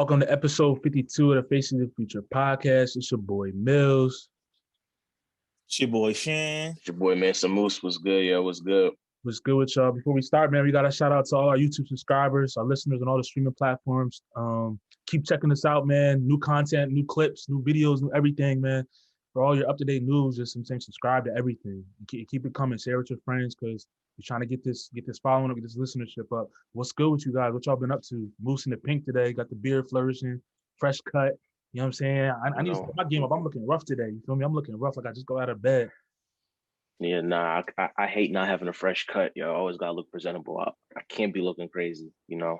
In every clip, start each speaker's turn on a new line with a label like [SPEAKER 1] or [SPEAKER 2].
[SPEAKER 1] Welcome to episode 52 of the Facing the Future podcast. It's your boy Mills.
[SPEAKER 2] It's your boy Shan.
[SPEAKER 3] It's your boy man Samoose. What's good, yo? What's good?
[SPEAKER 1] What's good with y'all? Before we start, man, we got a shout out to all our YouTube subscribers, our listeners on all the streaming platforms. Keep checking us out, man. New content, new clips, new videos, new everything, man. For all your up-to-date news, just saying subscribe to everything. And keep it coming. Share with your friends because we're trying to get this following up, get this listenership up. What's good with you guys? What y'all been up to? Moose in the pink today, got the beard flourishing, fresh cut. You know what I'm saying? I need to step my game up. I'm looking rough today. You feel me? I'm looking rough like I just got out of bed.
[SPEAKER 3] Yeah, nah, I hate not having a fresh cut, yo. I always gotta look presentable. I can't be looking crazy, you know.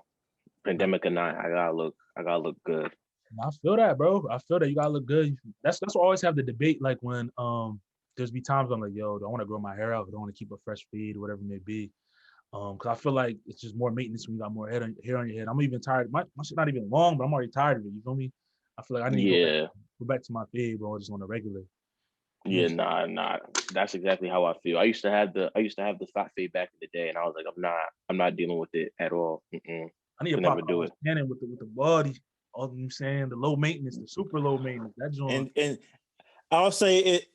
[SPEAKER 3] Pandemic or not, I gotta look good.
[SPEAKER 1] I feel that, bro. I feel that you gotta look good. That's what I always have the debate. Like when there's be times I'm like, yo, do I want to grow my hair out? Or do I want to keep a fresh fade or whatever it may be? Because I feel like it's just more maintenance when you got more hair on your head. I'm even tired. My shit not even long, but I'm already tired of it. You feel me? I feel like I need to go back to my fade, bro, just on a regular.
[SPEAKER 3] Yeah, nah. That's exactly how I feel. I used to have the fat fade back in the day, and I was like, I'm not dealing with it at all.
[SPEAKER 1] I need to
[SPEAKER 3] never do it.
[SPEAKER 1] With the body. All I'm saying, the low maintenance, the super low maintenance. That joint.
[SPEAKER 2] And I'll say it.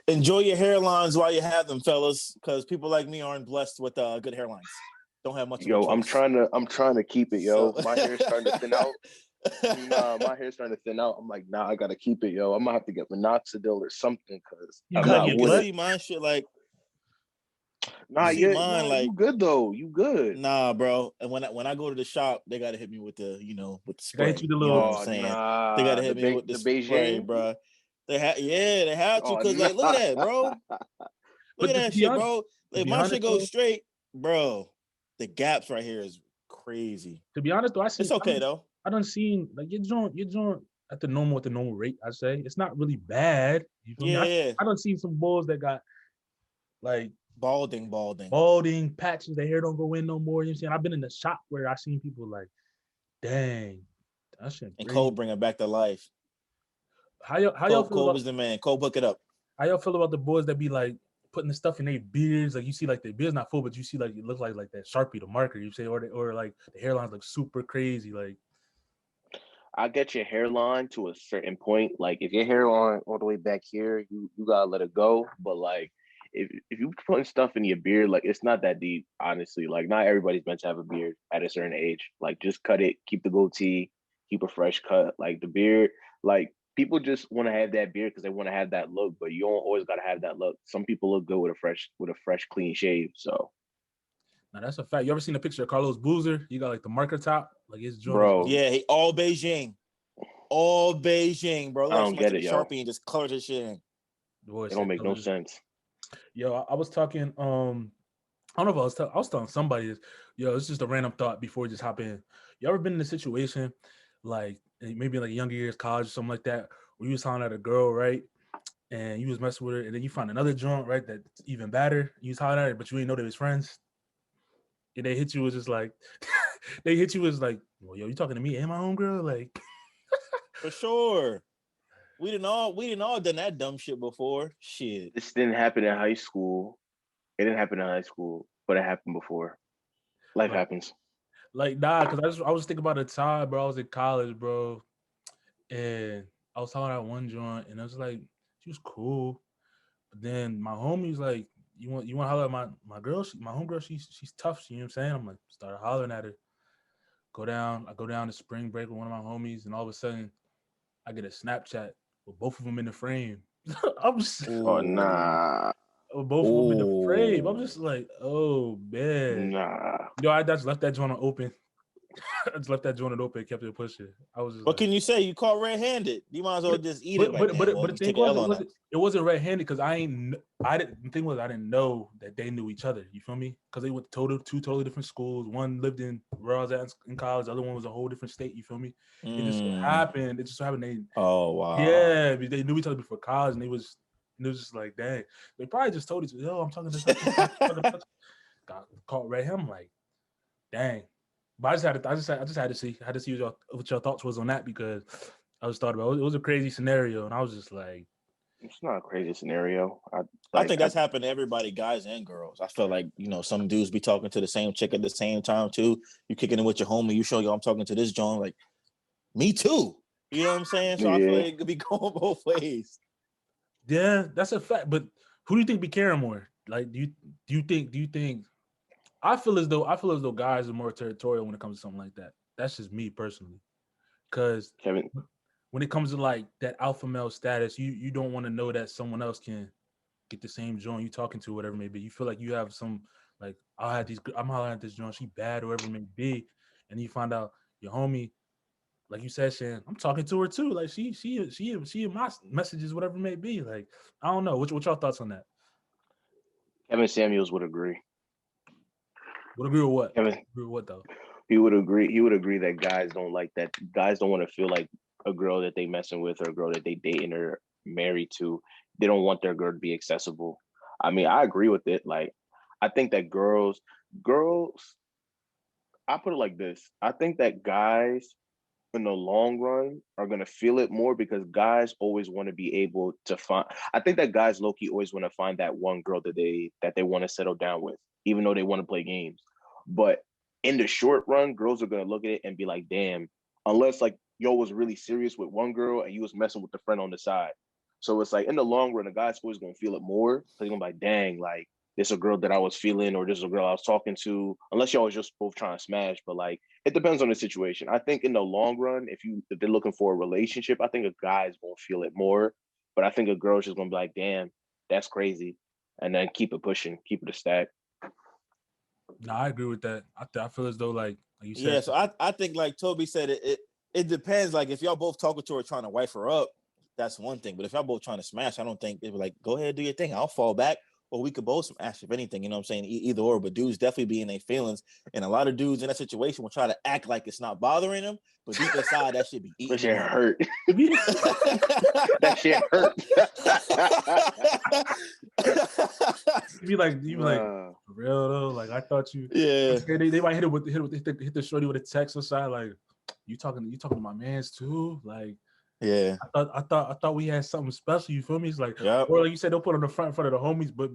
[SPEAKER 2] Enjoy your hairlines while you have them, fellas, because people like me aren't blessed with good hairlines. Don't have much.
[SPEAKER 3] Yo, I'm trying to keep it, yo. So. My hair's starting to thin out. Nah, my hair's starting to thin out. I'm like, nah, I gotta keep it, yo. I'm gonna have to get minoxidil or something because
[SPEAKER 2] I'm not. You can see my shit like.
[SPEAKER 3] Nah, you good though. You good.
[SPEAKER 2] Nah, bro. And when I go to the shop, they gotta hit me with the spray.
[SPEAKER 1] They hit you the little.
[SPEAKER 2] You know what I'm saying?
[SPEAKER 3] Nah,
[SPEAKER 2] they gotta hit me with the spray, bro. They had to because like look at that, bro. Look at that shit, bro. Like my shit goes straight, bro. The gaps right here is crazy.
[SPEAKER 1] To be honest, though,
[SPEAKER 2] it's okay though.
[SPEAKER 1] I done seen like your joint at the normal rate. I say it's not really bad. You feel me? I done seen some bulls that got like
[SPEAKER 2] balding
[SPEAKER 1] patches. Their hair don't go in no more. You know what I'm saying? I've been in the shop where I seen people like, dang, that shit.
[SPEAKER 2] And Cole bring it back to life.
[SPEAKER 1] How y'all feel?
[SPEAKER 2] Cole was the man. Cole, book it up.
[SPEAKER 1] How y'all feel about the boys that be like putting the stuff in their beards? Like you see, like their beard's not full, but you see like it looks like that Sharpie, the marker. You say, or like the hairlines look super crazy. Like
[SPEAKER 3] I get your hairline to a certain point. Like if your hairline all the way back here, you gotta let it go. But like if you putting stuff in your beard, like it's not that deep, honestly. Like not everybody's meant to have a beard at a certain age. Like just cut it, keep the goatee, keep a fresh cut. Like the beard, like people just want to have that beard because they want to have that look, but you don't always gotta have that look. Some people look good with a fresh, clean shave. So
[SPEAKER 1] now that's a fact. You ever seen a picture of Carlos Boozer? You got like the marker top, like his joint.
[SPEAKER 3] Bro.
[SPEAKER 2] Yeah, he all Beijing, bro.
[SPEAKER 3] I don't get it,
[SPEAKER 2] Sharpie and just color this shit in.
[SPEAKER 3] It don't make no sense.
[SPEAKER 1] Yo, I was talking. I don't know if I was telling somebody this. Yo, it's just a random thought before we just hop in. You ever been in a situation like maybe like younger years, college or something like that, where you was talking at a girl, right? And you was messing with her, and then you find another joint, right, that's even better. You was hollering at it, but you didn't know they was friends. And they hit you was just like, well, yo, you talking to me and my own girl? Like,
[SPEAKER 2] for sure. We didn't all done that dumb shit before. Shit.
[SPEAKER 3] This didn't happen in high school. It didn't happen in high school, but it happened before. Life happens.
[SPEAKER 1] Like, nah, because I was thinking about the time, bro. I was in college, bro. And I was talking about one joint, and I was like, she was cool. But then my homie's like, you want to holler at my girl? My homegirl, she's tough. You know what I'm saying? I'm like, started hollering at her. I go down to spring break with one of my homies, and all of a sudden, I get a Snapchat with both of them in the frame. I'm just,
[SPEAKER 3] oh nah.
[SPEAKER 1] Both of them in the frame. I'm just like, oh man.
[SPEAKER 3] Nah.
[SPEAKER 1] Yo, I just left that joint open. I just left that joint open, kept it pushing. I was just
[SPEAKER 2] what can you say? You caught red-handed. You might as well just eat it. But
[SPEAKER 1] the thing was, it wasn't red-handed because the thing was I didn't know that they knew each other. You feel me? Because they went to two totally different schools. One lived in where I was at in college. The other one was a whole different state. You feel me? It just so happened. They.
[SPEAKER 2] Oh wow.
[SPEAKER 1] Yeah, they knew each other before college, and it was just like, dang. They probably just told each other, yo, I'm talking to such. Got caught red-handed. I'm like, dang. But I just had to see what your thoughts was on that because I was thought about it was a crazy scenario and I was just like,
[SPEAKER 3] it's not a crazy scenario.
[SPEAKER 2] I think that's happened to everybody, guys and girls. I feel like some dudes be talking to the same chick at the same time too. You kicking it with your homie, you show yo I'm talking to this John like Me too. You know what I'm saying? So I feel like it could be going both ways.
[SPEAKER 1] Yeah, that's a fact. But who do you think be caring more? Like, do you think? I feel as though guys are more territorial when it comes to something like that. That's just me personally. Because
[SPEAKER 3] Kevin,
[SPEAKER 1] when it comes to like that alpha male status, you don't want to know that someone else can get the same joint you talking to, whatever it may be. You feel like you have some like I'm hollering at this joint, she bad, whatever it may be, and you find out your homie, like you said, Shan, I'm talking to her too. Like she in my messages, whatever it may be. Like I don't know. What y'all thoughts on that?
[SPEAKER 3] Kevin Samuels would agree.
[SPEAKER 1] Would agree with what?
[SPEAKER 3] Kevin,
[SPEAKER 1] agree with what though?
[SPEAKER 3] He would agree that guys don't like that. Guys don't want to feel like a girl that they messing with or a girl that they dating or married to. They don't want their girl to be accessible. I mean, I agree with it. Like, I think that girls, I put it like this. I think that guys in the long run are going to feel it more because guys always want to be able to find. I think that guys low-key always want to find that one girl that they want to settle down with, even though they want to play games. But in the short run, girls are going to look at it and be like, damn, unless like yo was really serious with one girl and you was messing with the friend on the side. So it's like in the long run, the guy's always going to feel it more. So he's going to be like, dang, like this is a girl that I was feeling or this is a girl I was talking to, unless y'all was just both trying to smash. But like, it depends on the situation. I think in the long run, if they're looking for a relationship, I think a guy's gonna feel it more. But I think a girl's just gonna be like, damn, that's crazy. And then keep it pushing, keep it a stack.
[SPEAKER 1] No, I agree with that. I feel as though like you said.
[SPEAKER 2] Yeah, so I think like Toby said, it depends. Like if y'all both talking to her trying to wife her up, that's one thing. But if y'all both trying to smash, I don't think they were like, go ahead, do your thing. I'll fall back. Or we could both smash if anything, you know what I'm saying? Either or, but dudes definitely be in their feelings. And a lot of dudes in that situation will try to act like it's not bothering them, but deep inside that shit be eating.
[SPEAKER 3] That shit hurt. That shit hurt.
[SPEAKER 1] You be like, for real though. Like I thought you.
[SPEAKER 2] Yeah.
[SPEAKER 1] They might hit the shorty with a text or side like, you talking to my mans too? Like,
[SPEAKER 2] yeah.
[SPEAKER 1] I thought we had something special. You feel me? It's like,
[SPEAKER 2] yep.
[SPEAKER 1] Or like you said, they'll put on the front of the homies, but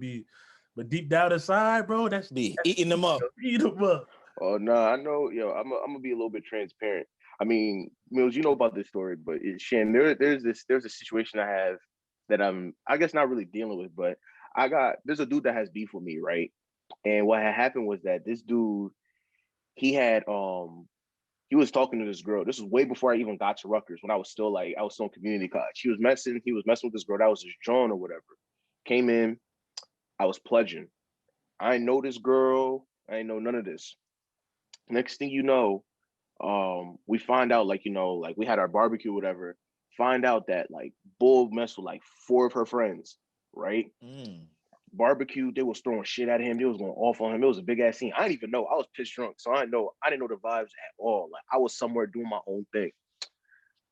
[SPEAKER 1] deep down inside, bro, that's
[SPEAKER 2] eating them up.
[SPEAKER 1] Eating them up.
[SPEAKER 3] Oh no, I know. Yo, I'm gonna be a little bit transparent. I mean, Mills, you know about this story, but Shan, there's a situation I have that I guess not really dealing with, but there's a dude that has beef with me, right? And what had happened was that this dude, he he was talking to this girl. This was way before I even got to Rutgers when I was still in community college. He was messing with this girl. That was his John or whatever. Came in, I was pledging. I ain't know this girl. I ain't know none of this. Next thing you know, we find out like we had our barbecue, whatever. Find out that like Bull messed with like 4 of her friends, right? Barbecue, they was throwing shit at him. They was going off on him. It was a big ass scene. I didn't even know. I was pissed drunk, so I didn't know the vibes at all. Like I was somewhere doing my own thing.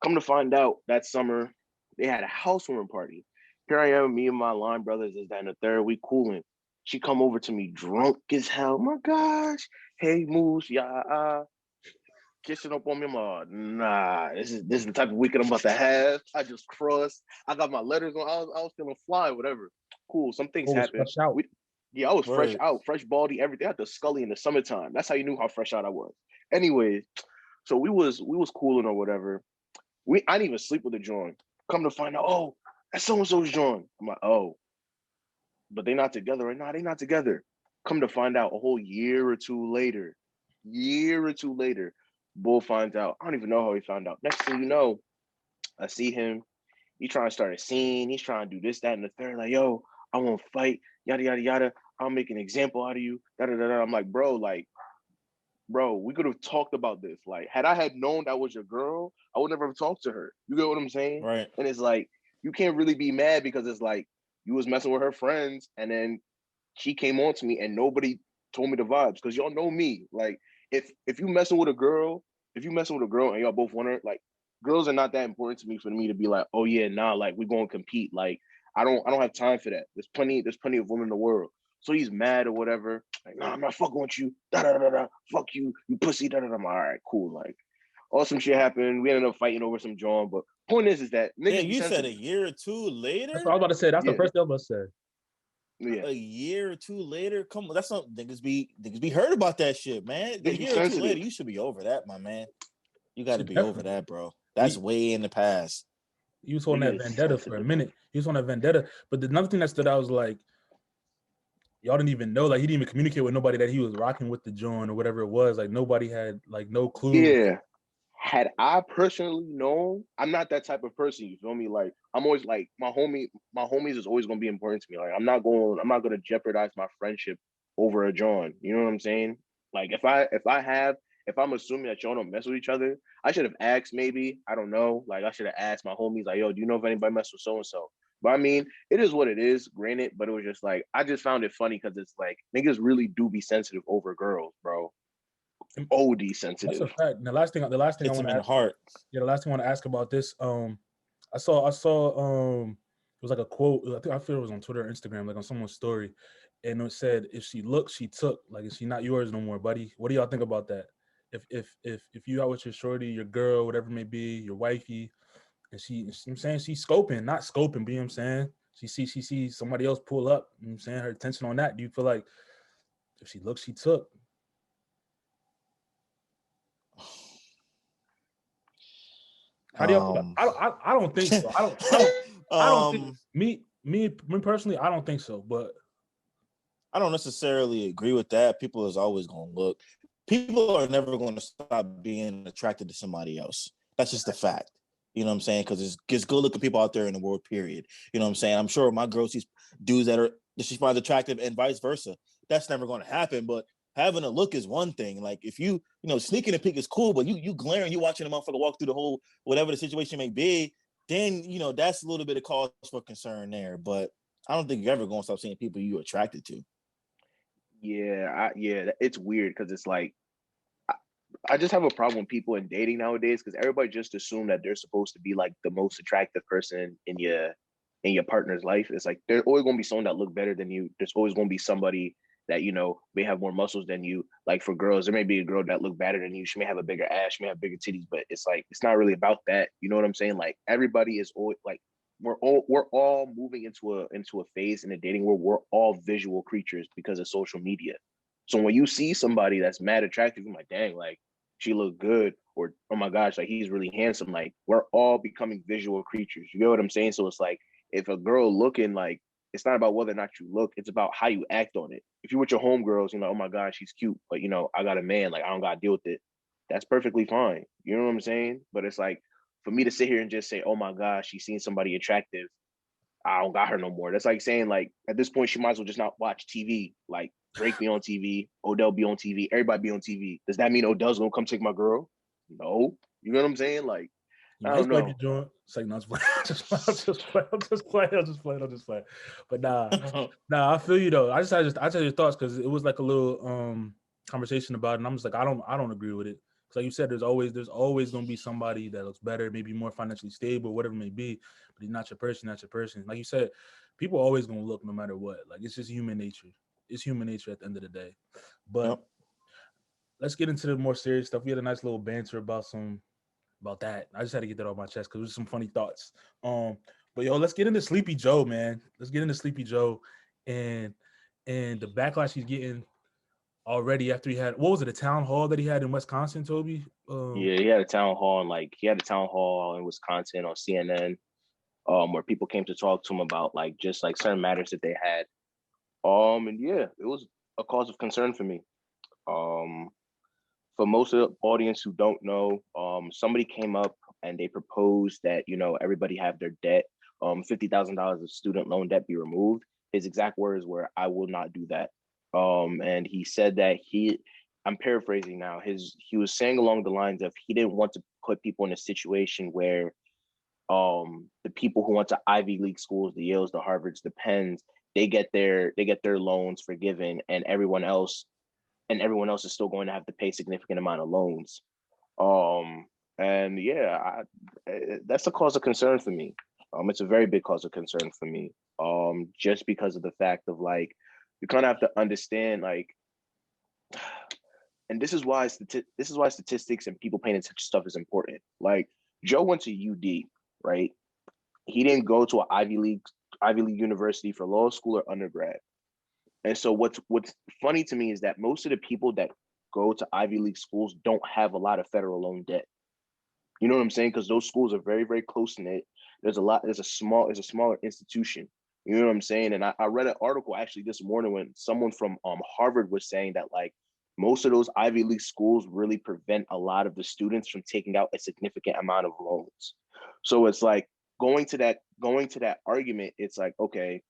[SPEAKER 3] Come to find out, that summer they had a housewarming party. Here I am, me and my line brothers, is that in the third week cooling. She come over to me drunk as hell. My gosh, hey Moose, yeah, kissing up on me. I'm like, nah, this is the type of weekend I'm about to have. I just crossed. I got my letters on. I was feeling fly, whatever. Cool. Some things happened. I was fresh out, fresh baldy, everything. I had the Scully in the summertime. That's how you knew how fresh out I was. Anyways, so we was cooling or whatever. I didn't even sleep with the John. Come to find out, oh, that's so-and-so's John. I'm like, oh, but they not together right now. They not together. Come to find out a whole year or two later, Bull finds out. I don't even know how he found out. Next thing you know, I see him. He trying to start a scene. He's trying to do this, that, and the third. Like, yo, I won't fight. Yada, yada, yada. I'll make an example out of you. Da, da, da, da. I'm like, bro, we could have talked about this. Like, had I had known that was your girl, I would never have talked to her. You get what I'm saying?
[SPEAKER 2] Right.
[SPEAKER 3] And it's like, you can't really be mad because it's like, you was messing with her friends and then she came on to me and nobody told me the vibes. Because y'all know me. Like, if you messing with a girl, and y'all both want her, like, girls are not that important to me for me to be like, oh yeah, nah, like we're gonna compete. Like, I don't have time for that. There's plenty of women in the world. So he's mad or whatever. Like, nah, I'm not fucking with you. Da da da da. Fuck you, you pussy. Da da da. I'm like, all right, cool. Like, awesome shit happened. We ended up fighting over some John. But point is that niggas.
[SPEAKER 2] Yeah, you said a year or two later.
[SPEAKER 1] That's what I was about to say. That's the first thing I was about to say.
[SPEAKER 2] Yeah. A year or two later, come on, that's something niggas be heard about that shit, man. A year or two later, you should be over that, my man. You got to be over that, bro. That's way in the past.
[SPEAKER 1] He was holding that vendetta for a minute. He was on that vendetta. But the another thing that stood out was like, y'all didn't even know, like he didn't even communicate with nobody that he was rocking with the joint or whatever it was. Like nobody had like no clue.
[SPEAKER 3] Yeah. Had I personally known, I'm not that type of person. You feel me? Like I'm always like my homies is always gonna be important to me. Like I'm not gonna jeopardize my friendship over a John. You know what I'm saying? Like if I'm assuming that y'all don't mess with each other, I should have asked maybe. I don't know. Like I should have asked my homies, like, yo, do you know if anybody mess with so and so? But I mean, it is what it is, granted, but it was just like I just found it funny because it's like niggas really do be sensitive over girls, bro. OD sensitive.
[SPEAKER 1] That's a fact. And the last thing I want to ask, the last thing I want to ask about this, I saw it was like a quote. I feel it was on Twitter or Instagram, like on someone's story, and it said, "If she looked, she took. Like, is she not yours no more, buddy?" What do y'all think about that? If you out with your shorty, your girl, whatever it may be, your wifey, and I'm saying she's scoping, not scoping, but you know what I'm saying? She sees somebody else pull up, you know what I'm saying, her attention on that. Do you feel like if she looked, she took? How do y'all? I don't think so. I don't think me personally. I don't think so. But
[SPEAKER 2] I don't necessarily agree with that. People is always going to look. People are never going to stop being attracted to somebody else. That's just a fact. You know what I'm saying? Because it's good looking people out there in the world. Period. You know what I'm saying? I'm sure my girl sees dudes that she finds attractive, and vice versa. That's never going to happen. But having a look is one thing. Like if you sneaking a peek is cool, but you glaring, you watching a motherfucker walk through the whole whatever the situation may be, then that's a little bit of cause for concern there. But I don't think you're ever going to stop seeing people you're attracted to.
[SPEAKER 3] Yeah, it's weird because it's like I just have a problem with people in dating nowadays because everybody just assume that they're supposed to be like the most attractive person in your partner's life. It's like there's always going to be someone that look better than you. There's always going to be somebody that may have more muscles than you. Like for girls, there may be a girl that look better than you. She may have a bigger ass, she may have bigger titties, but it's like it's not really about that. You know what I'm saying? Like everybody is always like we're all moving into a phase in the dating where we're all visual creatures because of social media. So when you see somebody that's mad attractive, you're like, dang, like she look good, or oh my gosh, like he's really handsome. Like we're all becoming visual creatures. You know what I'm saying? So it's like if a girl looking like it's not about whether or not you look, it's about how you act on it. If you're with your homegirls, oh my gosh, she's cute, but I got a man, like I don't gotta deal with it. That's perfectly fine. You know what I'm saying? But it's like for me to sit here and just say, oh my gosh, she's seen somebody attractive, I don't got her no more. That's like saying like at this point she might as well just not watch TV. Like Drake be on TV, Odell be on TV, everybody be on TV. Does that mean Odell's gonna come take my girl? No. You know what I'm saying? Like I don't know.
[SPEAKER 1] It's like, no, I'm just playing. But nah, I feel you though. I tell your thoughts because it was like a little conversation about it, and I'm just like, I don't agree with it. Because like you said, there's always gonna be somebody that looks better, maybe more financially stable, whatever it may be, but he's not your person. Like you said, people are always gonna look no matter what. Like it's just human nature. It's human nature at the end of the day. But let's get into the more serious stuff. We had a nice little banter about that. I just had to get that off my chest because there's some funny thoughts. But let's get into Sleepy Joe, man. Let's get into Sleepy Joe and the backlash he's getting already after he had, what was it, a town hall that he had in Wisconsin, Toby?
[SPEAKER 3] Yeah, he had a town hall in Wisconsin on CNN, where people came to talk to him about like just like certain matters that they had. And yeah, it was a cause of concern for me. For most of the audience who don't know, somebody came up and they proposed that everybody have their debt, $50,000 of student loan debt be removed. His exact words were, "I will not do that." And he said that I'm paraphrasing now. He was saying along the lines of he didn't want to put people in a situation where the people who went to Ivy League schools, the Yales, the Harvards, the Penns, they get their loans forgiven, and everyone else is still going to have to pay a significant amount of loans. And yeah, that's a cause of concern for me. It's a very big cause of concern for me. Just because of the fact of like, you kind of have to understand like, and this is why statistics and people paying attention to stuff is important. Like Joe went to UD, right? He didn't go to an Ivy League university for law school or undergrad. And so what's funny to me is that most of the people that go to Ivy League schools don't have a lot of federal loan debt. You know what I'm saying? Because those schools are very, very close knit. There's a smaller institution. You know what I'm saying? And I read an article actually this morning when someone from Harvard was saying that like most of those Ivy League schools really prevent a lot of the students from taking out a significant amount of loans. So it's like going to that argument, it's like, okay,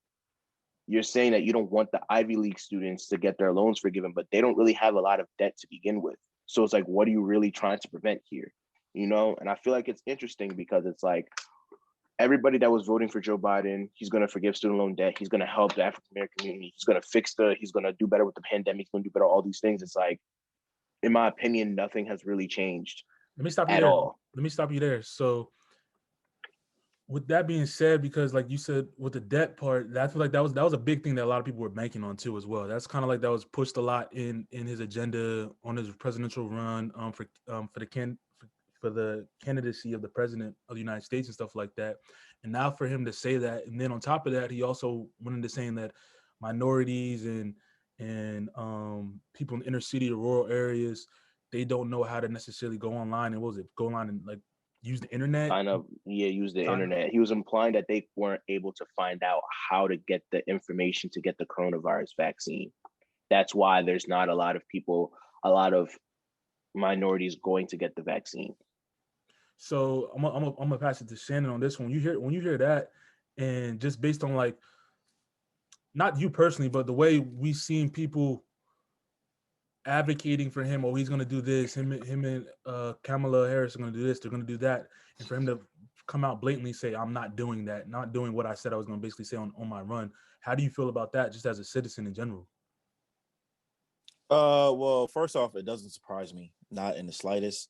[SPEAKER 3] you're saying that you don't want the Ivy League students to get their loans forgiven, but they don't really have a lot of debt to begin with. So it's like, what are you really trying to prevent here? You know, and I feel like it's interesting because it's like everybody that was voting for Joe Biden, he's going to forgive student loan debt. He's going to help the African American community. He's going to do better with the pandemic. He's going to do better all these things. It's like, in my opinion, nothing has really changed.
[SPEAKER 1] Let me stop you
[SPEAKER 3] at
[SPEAKER 1] there.
[SPEAKER 3] all.
[SPEAKER 1] Let me stop you there. So with that being said, because like you said, with the debt part, that's like that was a big thing that a lot of people were banking on too as well. That's kind of like that was pushed a lot in his agenda on his presidential run for the candidacy of the president of the United States and stuff like that. And now for him to say that, and then on top of that, he also went into saying that minorities and people in inner city or rural areas, they don't know how to necessarily go online and go online and like use the internet.
[SPEAKER 3] Use the internet. He was implying that they weren't able to find out how to get the information to get the coronavirus vaccine. That's why there's not a lot of minorities going to get the vaccine.
[SPEAKER 1] So I'm gonna pass it to Shannon on this one. When you hear that, and just based on like, not you personally, but the way we've seen people advocating for him, oh, he's gonna do this. Him and Kamala Harris are gonna do this. They're gonna do that, and for him to come out blatantly say, "I'm not doing that. Not doing what I said I was gonna basically say on my run." How do you feel about that, just as a citizen in general?
[SPEAKER 2] Well, first off, it doesn't surprise me, not in the slightest.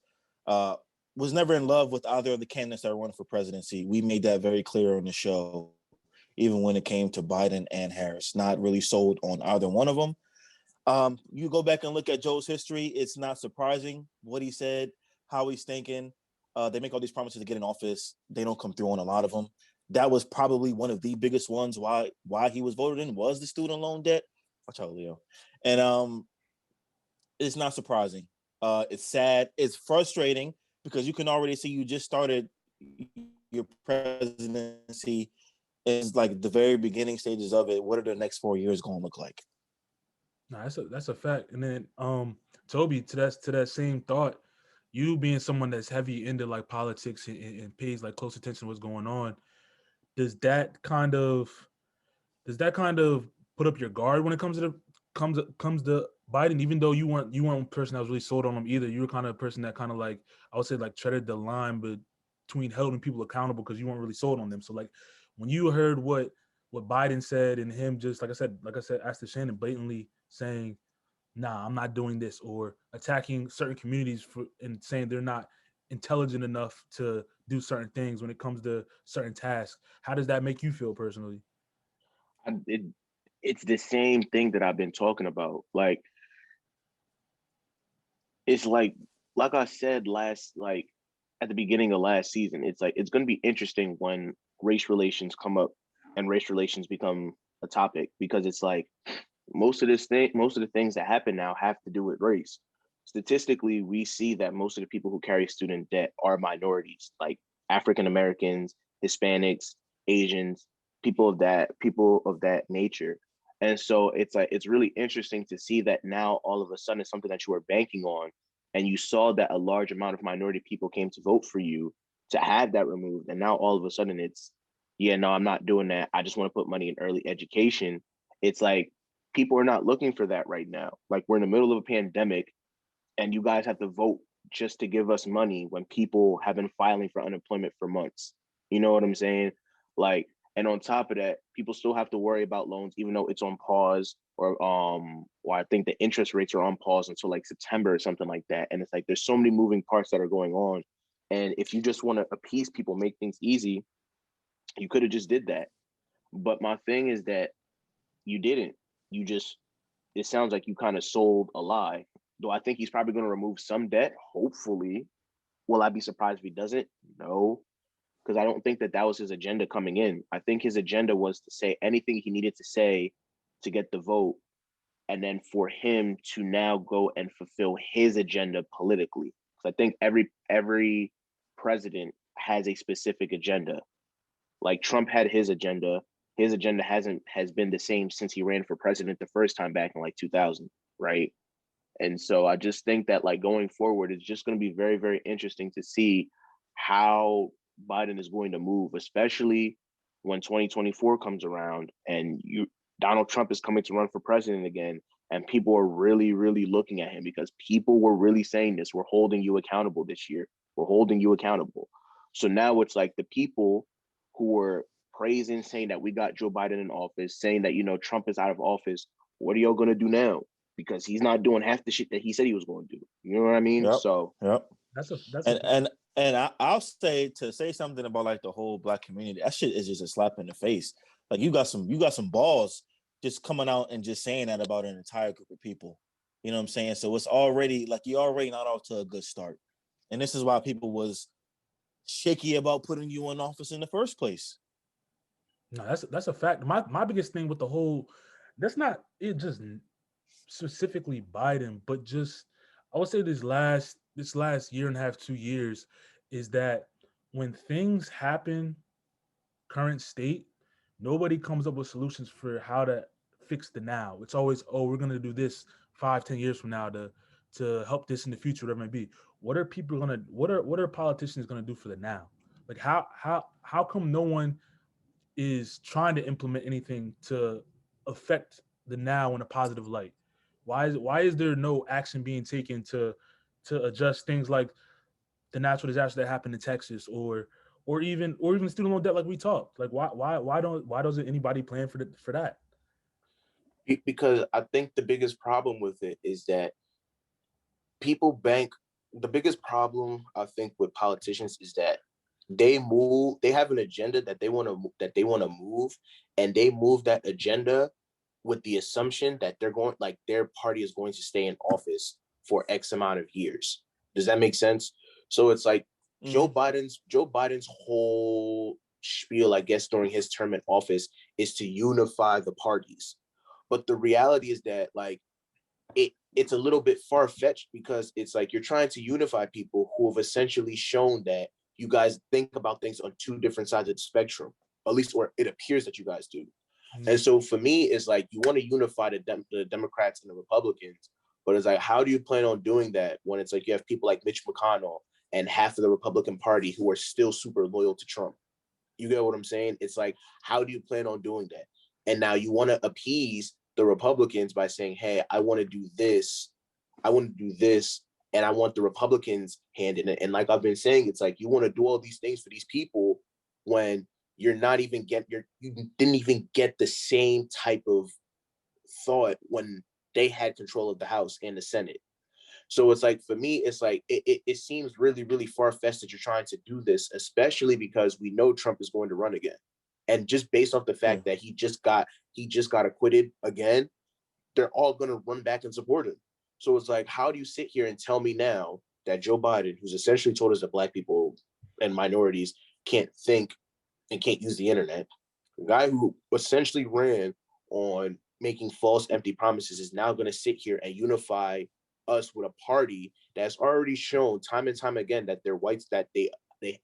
[SPEAKER 2] Was never in love with either of the candidates that are running for presidency. We made that very clear on the show, even when it came to Biden and Harris. Not really sold on either one of them. You go back and look at Joe's history, it's not surprising what he said, how he's thinking. They make all these promises to get in office. They don't come through on a lot of them. That was probably one of the biggest ones why he was voted in was the student loan debt. Watch out, Leo. And it's not surprising. It's sad. It's frustrating because you can already see you just started your presidency. It's like the very beginning stages of it. What are the next 4 years going to look like?
[SPEAKER 1] No, that's a fact. And then Toby, to that same thought, you being someone that's heavy into like politics and pays like close attention to what's going on, does that kind of put up your guard when it comes to Biden? Even though you weren't a person that was really sold on him either, you were kind of a person that kind of like, I would say, like treaded the line between holding people accountable because you weren't really sold on them. So like when you heard what Biden said and him just like I said, asked to Shannon blatantly saying, "Nah, I'm not doing this," or attacking certain communities and saying they're not intelligent enough to do certain things when it comes to certain tasks. How does that make you feel personally?
[SPEAKER 3] It's the same thing that I've been talking about. Like, it's like I said like at the beginning of last season, it's like it's going to be interesting when race relations come up and race relations become a topic, because it's like most of the things that happen now have to do with race. Statistically, we see that most of the people who carry student debt are minorities, like African Americans, Hispanics, Asians, people of that nature. And so it's like it's really interesting to see that now all of a sudden it's something that you were banking on, and you saw that a large amount of minority people came to vote for you to have that removed, and now all of a sudden it's, yeah, no, I'm not doing that. I just want to put money in early education. It's like people are not looking for that right now. Like, we're in the middle of a pandemic, and you guys have to vote just to give us money when people have been filing for unemployment for months. You know what I'm saying? Like, and on top of that, people still have to worry about loans, even though it's on pause, or I think the interest rates are on pause until like September or something like that. And it's like there's so many moving parts that are going on. And if you just want to appease people, make things easy, you could have just did that. But my thing is that you didn't. You just, it sounds like you kind of sold a lie. Though I think he's probably going to remove some debt, hopefully. Will I be surprised if he doesn't? No, because I don't think that was his agenda coming in. I think his agenda was to say anything he needed to say to get the vote, and then for him to now go and fulfill his agenda politically. Because I think every president has a specific agenda. Like Trump had his agenda. His agenda has been the same since he ran for president the first time back in like 2000, right? And so I just think that like going forward, it's just going to be very, very interesting to see how Biden is going to move, especially when 2024 comes around and Donald Trump is coming to run for president again. And people are really, really looking at him because people were really saying this. We're holding you accountable this year. We're holding you accountable. So now it's like the people who were praising, saying that we got Joe Biden in office, saying that, Trump is out of office. What are y'all going to do now? Because he's not doing half the shit that he said he was going to do. You know what I mean?
[SPEAKER 2] Yep.
[SPEAKER 3] So
[SPEAKER 2] I'll say something about like the whole Black community. That shit is just a slap in the face. Like you got some balls just coming out and just saying that about an entire group of people. You know what I'm saying? So it's already like you're already not off to a good start. And this is why people was shaky about putting you in office in the first place.
[SPEAKER 1] No, that's a fact. My biggest thing with the whole, that's not it just specifically Biden, but just I would say this last year and a half, 2 years, is that when things happen, current state, nobody comes up with solutions for how to fix the now. It's always, we're gonna do this 5-10 years from now to help this in the future, whatever it may be. What are people gonna what are politicians gonna do for the now? Like how come no one is trying to implement anything to affect the now in a positive light? Why is there no action being taken to adjust things like the natural disaster that happened in Texas or even student loan debt like we talked? Like why doesn't anybody plan for that?
[SPEAKER 4] Because I think the biggest problem with it is that people bank. The biggest problem I think with politicians is that they have an agenda that they want to move, and they move that agenda with the assumption that their party is going to stay in office for X amount of years. Does that make sense? So it's like Joe Biden's whole spiel, I guess, during his term in office is to unify the parties. But the reality is that like it's a little bit far-fetched, because it's like you're trying to unify people who have essentially shown that you guys think about things on two different sides of the spectrum, at least, or it appears that you guys do. Mm-hmm. And so for me, it's like you want to unify the Democrats and the Republicans, but it's like, how do you plan on doing that when it's like you have people like Mitch McConnell and half of the Republican Party who are still super loyal to Trump? You get what I'm saying? It's like, how do you plan on doing that? And now you want to appease the Republicans by saying, hey, I want to do this, and I want the Republicans' hand in it. And like I've been saying, it's like you want to do all these things for these people when you didn't even get the same type of thought when they had control of the House and the Senate. So it's like, for me, it's like it seems really, really far-fetched that you're trying to do this, especially because we know Trump is going to run again. And just based off the fact that he just got acquitted again, they're all going to run back and support him. So it's like, how do you sit here and tell me now that Joe Biden, who's essentially told us that Black people and minorities can't think and can't use the internet, the guy who essentially ran on making false, empty promises, is now going to sit here and unify us with a party that's already shown time and time again that they're whites, that they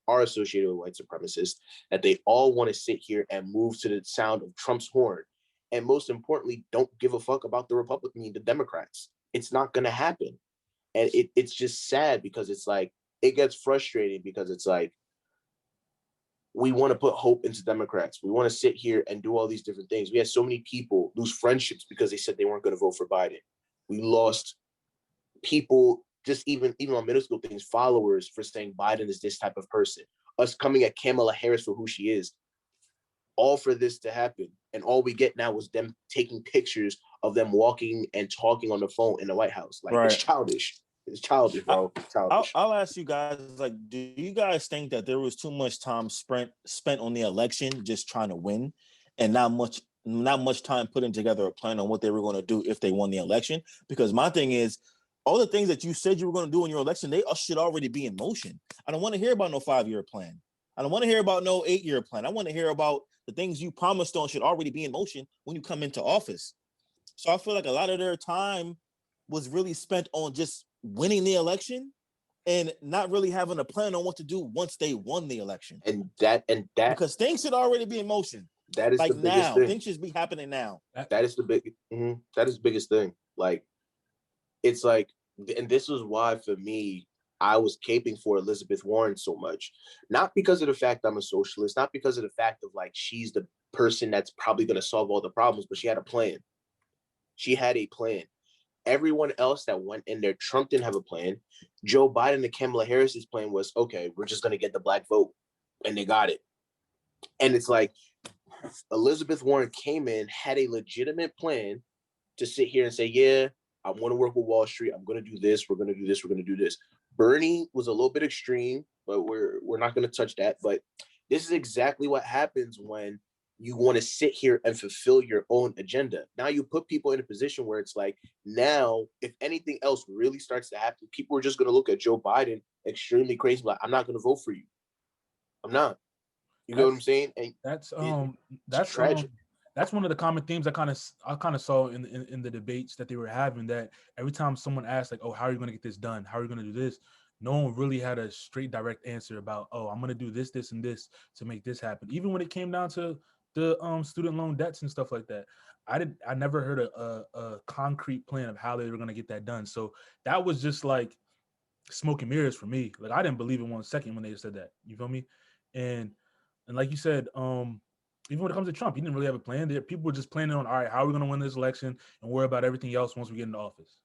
[SPEAKER 4] are associated with white supremacists, that they all want to sit here and move to the sound of Trump's horn, and most importantly, don't give a fuck about the Democrats. It's not going to happen. And it's just sad, because it's like, it gets frustrating, because it's like, we want to put hope into Democrats. We want to sit here and do all these different things. We had so many people lose friendships because they said they weren't going to vote for Biden. We lost people, just even on middle school things, followers, for saying Biden is this type of person. Us coming at Kamala Harris for who she is, all for this to happen. And all we get now is them taking pictures of them walking and talking on the phone in the White House. Like, right. It's childish. It's childish, bro. It's childish.
[SPEAKER 2] I'll ask you guys, like, do you guys think that there was too much time spent on the election just trying to win, and not much time putting together a plan on what they were going to do if they won the election? Because my thing is, all the things that you said you were going to do in your election, they should already be in motion. I don't want to hear about no 5-year plan. I don't want to hear about no 8-year plan. I want to hear about the things you promised on should already be in motion when you come into office. So I feel like a lot of their time was really spent on just winning the election and not really having a plan on what to do once they won the election.
[SPEAKER 4] And that
[SPEAKER 2] because things should already be in motion.
[SPEAKER 4] That is
[SPEAKER 2] like
[SPEAKER 4] the biggest
[SPEAKER 2] now,
[SPEAKER 4] thing.
[SPEAKER 2] things should be happening now.
[SPEAKER 4] That is the biggest thing. Like, it's like, and this was why for me, I was caping for Elizabeth Warren so much, not because of the fact I'm a socialist, not because of the fact of like she's the person that's probably going to solve all the problems, but she had a plan. She had a plan. Everyone else that went in there, Trump didn't have a plan. Joe Biden and Kamala Harris's plan was, okay, we're just going to get the black vote, and they got it. And it's like Elizabeth Warren came in, had a legitimate plan to sit here and say, yeah, I want to work with Wall Street. I'm going to do this. We're going to do this. We're going to do this. Bernie was a little bit extreme, but we're not going to touch that. But this is exactly what happens when you want to sit here and fulfill your own agenda. Now you put people in a position where it's like, now, if anything else really starts to happen, people are just going to look at Joe Biden extremely crazy. Like, I'm not going to vote for you. I'm not. You know what I'm saying? And
[SPEAKER 1] that's
[SPEAKER 4] tragic.
[SPEAKER 1] That's one of the common themes I kind of saw in the debates that they were having, that every time someone asked like, oh, how are you going to get this done? How are you going to do this? No one really had a straight direct answer about, oh, I'm going to do this, this, and this to make this happen. Even when it came down to the student loan debts and stuff like that, I never heard a concrete plan of how they were going to get that done. So that was just like smoke and mirrors for me. Like, I didn't believe it 1 second when they said that. You feel me? And like you said, even when it comes to Trump, he didn't really have a plan. People were just planning on, all right, how are we going to win this election and worry about everything else once we get into office.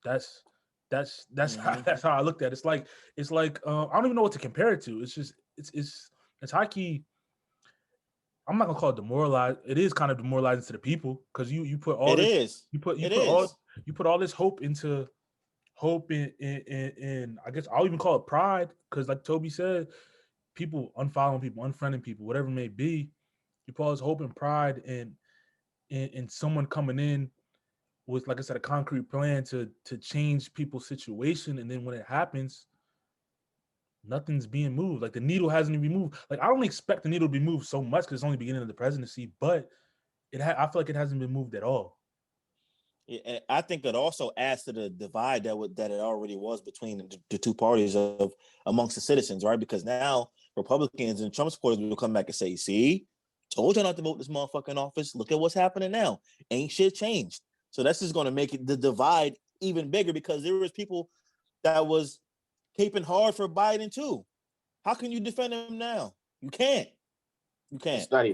[SPEAKER 1] That's how I looked at it. It's like I don't even know what to compare it to. It's just it's high key. I'm not gonna call it demoralized. It is kind of demoralizing to the people because you put all you put all this hope in I guess I'll even call it pride, because like Toby said, people unfollowing people, unfriending people, whatever it may be. You put all this hope and pride in someone coming in with, like I said, a concrete plan to change people's situation, and then when it happens, nothing's being moved. Like, the needle hasn't even been moved. Like, I don't expect the needle to be moved so much because it's only beginning of the presidency, but I feel like it hasn't been moved at all.
[SPEAKER 2] Yeah, I think it also adds to the divide that it already was between the two parties of amongst the citizens, right? Because now Republicans and Trump supporters will come back and say, "See, told you not to vote this motherfucker in office. Look at what's happening now. Ain't shit changed." So that's just going to make the divide even bigger, because there was people that was caping hard for Biden too. How can you defend him now? You can't. You can't.
[SPEAKER 4] It's not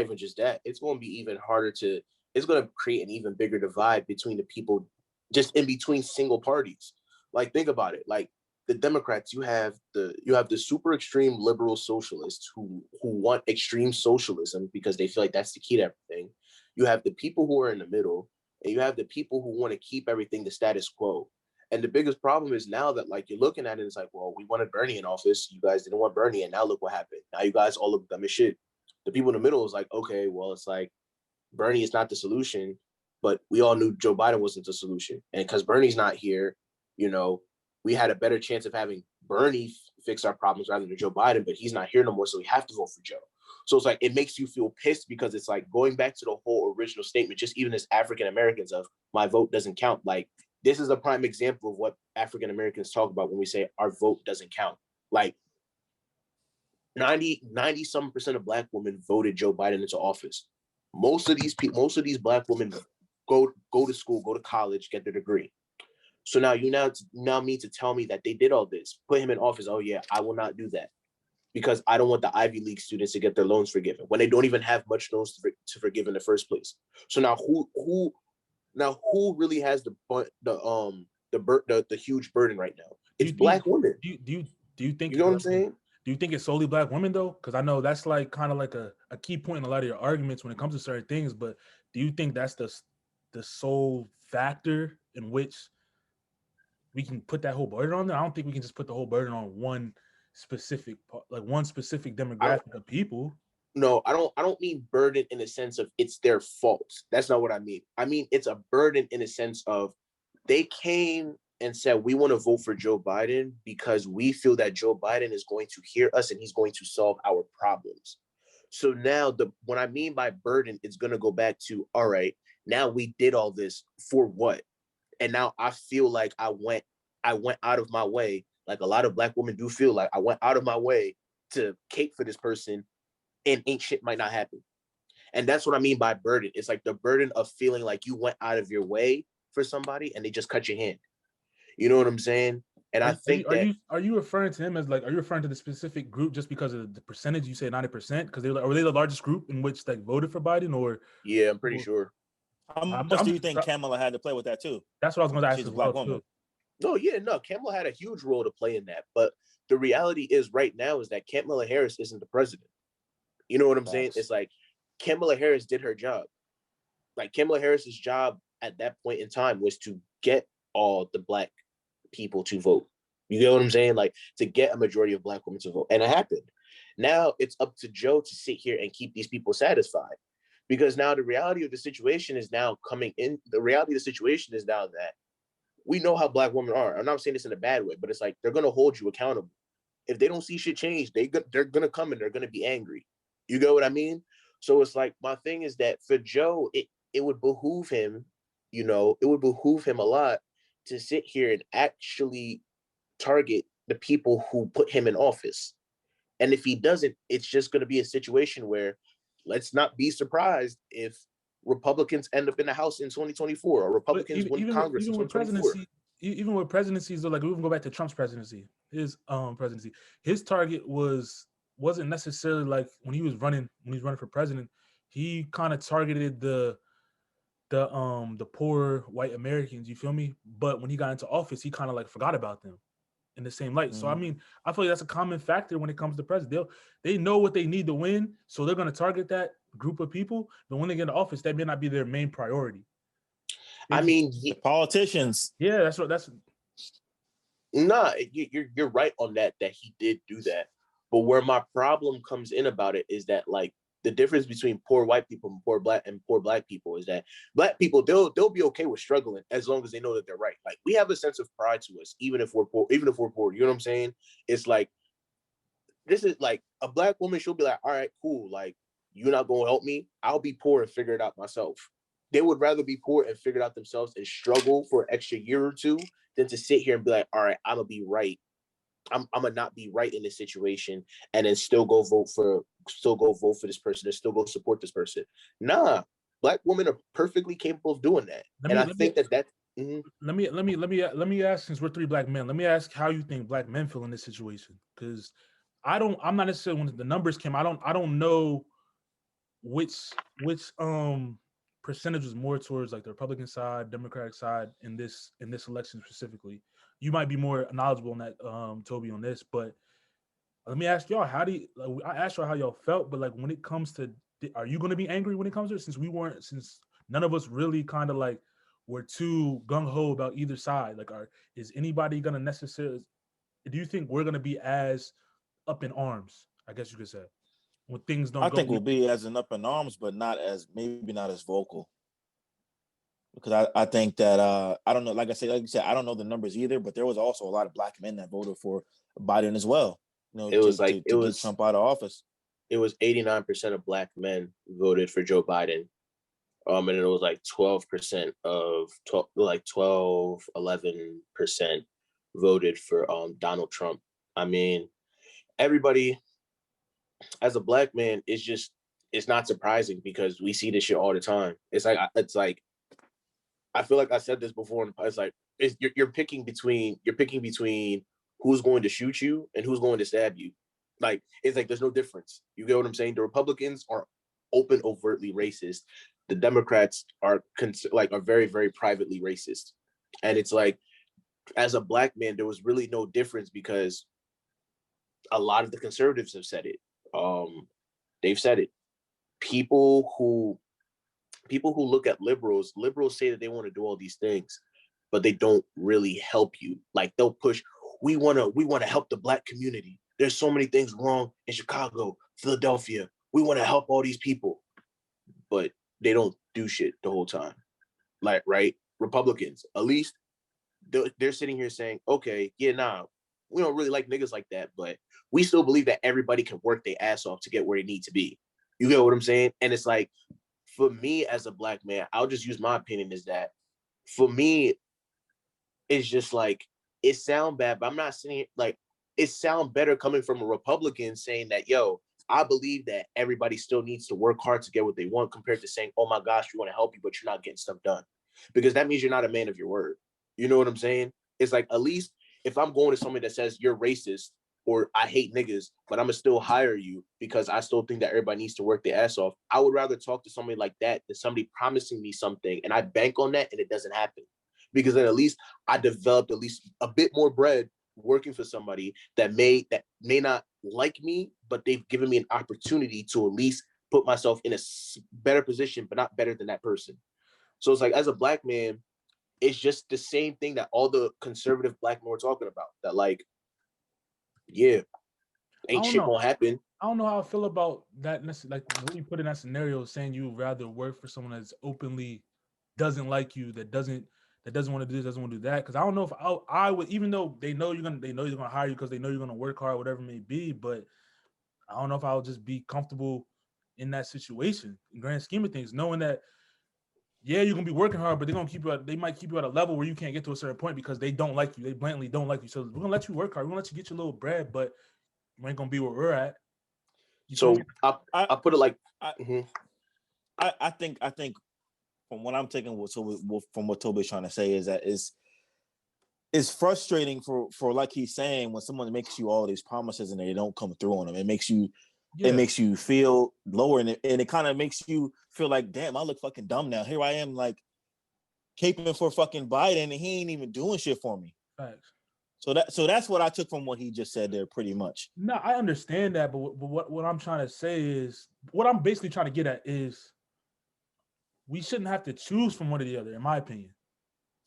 [SPEAKER 4] even just that. It's going to be even harder to. It's going to create an even bigger divide between the people, just in between single parties. Like, think about it. Like, the Democrats, you have the super extreme liberal socialists who want extreme socialism because they feel like that's the key to everything. You have the people who are in the middle, and you have the people who want to keep everything the status quo. And the biggest problem is now that, like, you're looking at it, it's like, well, we wanted Bernie in office. You guys didn't want Bernie, and now look what happened. Now you guys all look dumb as shit. The people in the middle is like, okay, well, it's like Bernie is not the solution, but we all knew Joe Biden wasn't the solution. And because Bernie's not here, we had a better chance of having Bernie fix our problems rather than Joe Biden, but he's not here no more, so we have to vote for Joe. So it's like, it makes you feel pissed, because it's like going back to the whole original statement, just even as African Americans, of my vote doesn't count. Like, this is a prime example of what African Americans talk about when we say our vote doesn't count. Like, 90% of Black women voted Joe Biden into office. Most of these Black women go to school, go to college, get their degree. So now you now mean to tell me that they did all this, put him in office? Oh yeah, I will not do that, because I don't want the Ivy League students to get their loans forgiven when they don't even have much loans to forgive in the first place. So now who really has the huge burden right now? It's Black women.
[SPEAKER 1] Do you think,
[SPEAKER 4] you know what I'm saying?
[SPEAKER 1] Do you think it's solely Black women though? Because I know that's like kind of like a key point in a lot of your arguments when it comes to certain things. But do you think that's the sole factor in which we can put that whole burden on there? I don't think we can just put the whole burden on one specific demographic of people.
[SPEAKER 4] No, I don't mean burden in the sense of it's their fault. That's not what I mean. I mean, it's a burden in the sense of they came and said, we want to vote for Joe Biden because we feel that Joe Biden is going to hear us and he's going to solve our problems. So now what I mean by burden, it's going to go back to, all right, now we did all this for what? And now I feel like I went out of my way. Like a lot of Black women do feel like I went out of my way to cape for this person and ain't shit might not happen. And that's what I mean by burden. It's like the burden of feeling like you went out of your way for somebody and they just cut your hand. You know what I'm saying? And I think
[SPEAKER 1] are you referring to him as like, are you referring to the specific group just because of the percentage? You say 90% because were they the largest group in which like voted for Biden, or?
[SPEAKER 4] Yeah, I'm pretty sure.
[SPEAKER 2] How much do you think Kamala had to play with that too?
[SPEAKER 1] That's what I was going to ask.
[SPEAKER 2] She's a Black woman.
[SPEAKER 1] Too.
[SPEAKER 4] No, yeah, no, Kamala had a huge role to play in that. But the reality is right now is that Kamala Harris isn't the president. You know what I'm saying? It's like Kamala Harris did her job. Like Kamala Harris's job at that point in time was to get all the Black people to vote. You get what I'm saying? Like to get a majority of Black women to vote. And it happened. Now it's up to Joe to sit here and keep these people satisfied. Because now the reality of the situation is now coming in. The reality of the situation is now that we know how Black women are. I'm not saying this in a bad way, but it's like they're going to hold you accountable. If they don't see shit change, they're going to come and they're going to be angry. You get what I mean? So it's like my thing is that for Joe, it would behoove him, you know, it would behoove him a lot to sit here and actually target the people who put him in office. And if he doesn't, it's just going to be a situation where let's not be surprised if Republicans end up in the House in 2024 or Republicans win Congress in 2024.
[SPEAKER 1] Even with presidencies, though, like we can go back to Trump's presidency, his presidency, his target wasn't necessarily like when he was running for president, he kind of targeted the poor white Americans, you feel me? But when he got into office, he kind of like forgot about them in the same light. So I mean, I feel like that's a common factor when it comes to president. They know what they need to win, so they're going to target that group of people. But when they get into office, that may not be their main priority.
[SPEAKER 4] I mean,
[SPEAKER 2] the politicians.
[SPEAKER 1] Yeah, that's.
[SPEAKER 4] Nah, you're right on that he did do that. But where my problem comes in about it is that like the difference between poor white people and poor black people is that Black people they'll be okay with struggling as long as they know that they're right. Like we have a sense of pride to us, even if we're poor. You know what I'm saying? It's like this is like a Black woman. She'll be like, all right, cool. Like you're not gonna help me. I'll be poor and figure it out myself. They would rather be poor and figure it out themselves and struggle for an extra year or two than to sit here and be like, all right, I'm gonna be right. I'm gonna not be right in this situation and then still go vote for this person and still go support this person. Nah, Black women are perfectly capable of doing that.
[SPEAKER 1] Let me ask, since we're three Black men, let me ask how you think Black men feel in this situation. Because I'm not necessarily, when the numbers came, I don't know which percentage was more towards like the Republican side, Democratic side in this election specifically. You might be more knowledgeable on that, Toby, on this, but let me ask y'all, I asked y'all how y'all felt, but like when it comes to, are you going to be angry when it comes to it? Since none of us really kind of like were too gung-ho about either side, like is anybody going to necessarily, do you think we're going to be as up in arms, I guess you could say, when things don't
[SPEAKER 2] I think we'll be as in up in arms, but maybe not as vocal. Because I think that I don't know, like you said, I don't know the numbers either, but there was also a lot of Black men that voted for Biden as well. You know, to get Trump out of office.
[SPEAKER 4] It was 89% of Black men voted for Joe Biden. And it was like 12% of 11% voted for Donald Trump. I mean, everybody as a Black man, it's not surprising because we see this shit all the time. It's like I feel like I said this before. It's like you're picking between who's going to shoot you and who's going to stab you. Like it's like there's no difference. You get what I'm saying? The Republicans are overtly racist. The Democrats are very, very privately racist. And it's like, as a Black man, there was really no difference because a lot of the conservatives have said it. They've said it. People who look at liberals say that they want to do all these things, but they don't really help you. Like they'll push, we want to help the Black community. There's so many things wrong in Chicago, Philadelphia. We want to help all these people, but they don't do shit the whole time. Like, right? Republicans, at least they're sitting here saying, okay, yeah, nah, we don't really like niggas like that, but we still believe that everybody can work their ass off to get where they need to be. You get what I'm saying? And it's like, for me as a Black man, I'll just use my opinion is that for me, it's just like it sound bad, but I'm not saying like it sound better coming from a Republican saying that, yo, I believe that everybody still needs to work hard to get what they want compared to saying, oh my gosh, we want to help you, but you're not getting stuff done. Because that means you're not a man of your word. You know what I'm saying? It's like, at least if I'm going to somebody that says you're racist or I hate niggas, but I'm gonna still hire you because I still think that everybody needs to work their ass off, I would rather talk to somebody like that than somebody promising me something and I bank on that and it doesn't happen. Because then at least I developed at least a bit more bread working for somebody that may not like me, but they've given me an opportunity to at least put myself in a better position, but not better than that person. So it's like, as a black man, it's just the same thing that all the conservative black men were talking about. That like, yeah, ain't shit gonna happen.
[SPEAKER 1] I don't know how I feel about that. Like what you put in that scenario, saying you would rather work for someone that's openly doesn't like you, that doesn't want to do this, doesn't want to do that. Because I don't know if I would, even though they know you're gonna hire you because they know you're gonna work hard, whatever it may be. But I don't know if I would just be comfortable in that situation, in grand scheme of things, knowing that, yeah, you're gonna be working hard, but they're gonna keep you they might keep you at a level where you can't get to a certain point because they don't like you. They blatantly don't like you. So we're gonna let you work hard. We're gonna let you get your little bread, but you ain't gonna be where we're at.
[SPEAKER 4] So I put it like,
[SPEAKER 2] I think from what I'm taking from what Toby's trying to say is that it's frustrating for like he's saying, when someone makes you all these promises and they don't come through on them. It makes you feel lower, and it kind of makes you feel like, damn, I look fucking dumb now. Here I am, like caping for fucking Biden, and he ain't even doing shit for me.
[SPEAKER 1] Facts.
[SPEAKER 2] So that's what I took from what he just said there, pretty much.
[SPEAKER 1] No, I understand that, but what I'm trying to say is, what I'm basically trying to get at is, we shouldn't have to choose from one or the other, in my opinion.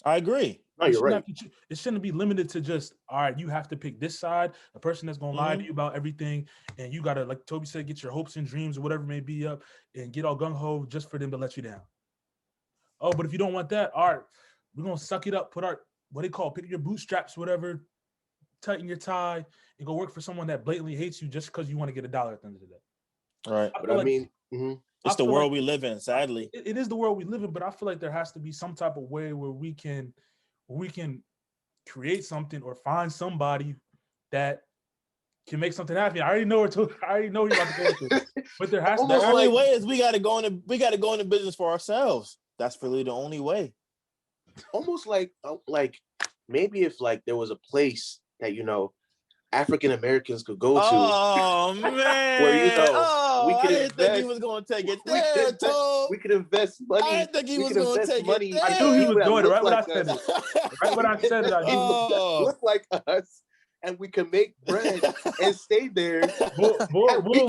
[SPEAKER 2] I agree.
[SPEAKER 4] No, you're right.
[SPEAKER 1] It shouldn't be limited to just, all right, you have to pick this side, a person that's going to lie to you about everything, and you got to, like Toby said, get your hopes and dreams or whatever may be up and get all gung-ho just for them to let you down. Oh, but if you don't want that, all right, we're going to suck it up, put our, what they call, pick your bootstraps, whatever, tighten your tie, and go work for someone that blatantly hates you just because you want to get $1 at the end of the day.
[SPEAKER 2] Right.
[SPEAKER 4] But I mean,
[SPEAKER 2] it's the world we live in, sadly.
[SPEAKER 1] It is the world we live in, but I feel like there has to be some type of way where we can create something or find somebody that can make something happen. I already know you're about to go into it. But there has to be.
[SPEAKER 2] The only way is we gotta go into business for ourselves. That's really the only way.
[SPEAKER 4] Almost like maybe if like there was a place that, you know, African Americans could go to.
[SPEAKER 2] Oh man! Where
[SPEAKER 4] we could
[SPEAKER 2] I didn't think he was going to take it there, Tom.
[SPEAKER 4] We could invest money.
[SPEAKER 2] I didn't think he was going to take
[SPEAKER 4] money.
[SPEAKER 2] it there.
[SPEAKER 1] I knew he was doing it right when I said it. Right when I said it, I knew.
[SPEAKER 4] Look like us, and we can make bread and stay there.
[SPEAKER 1] We'll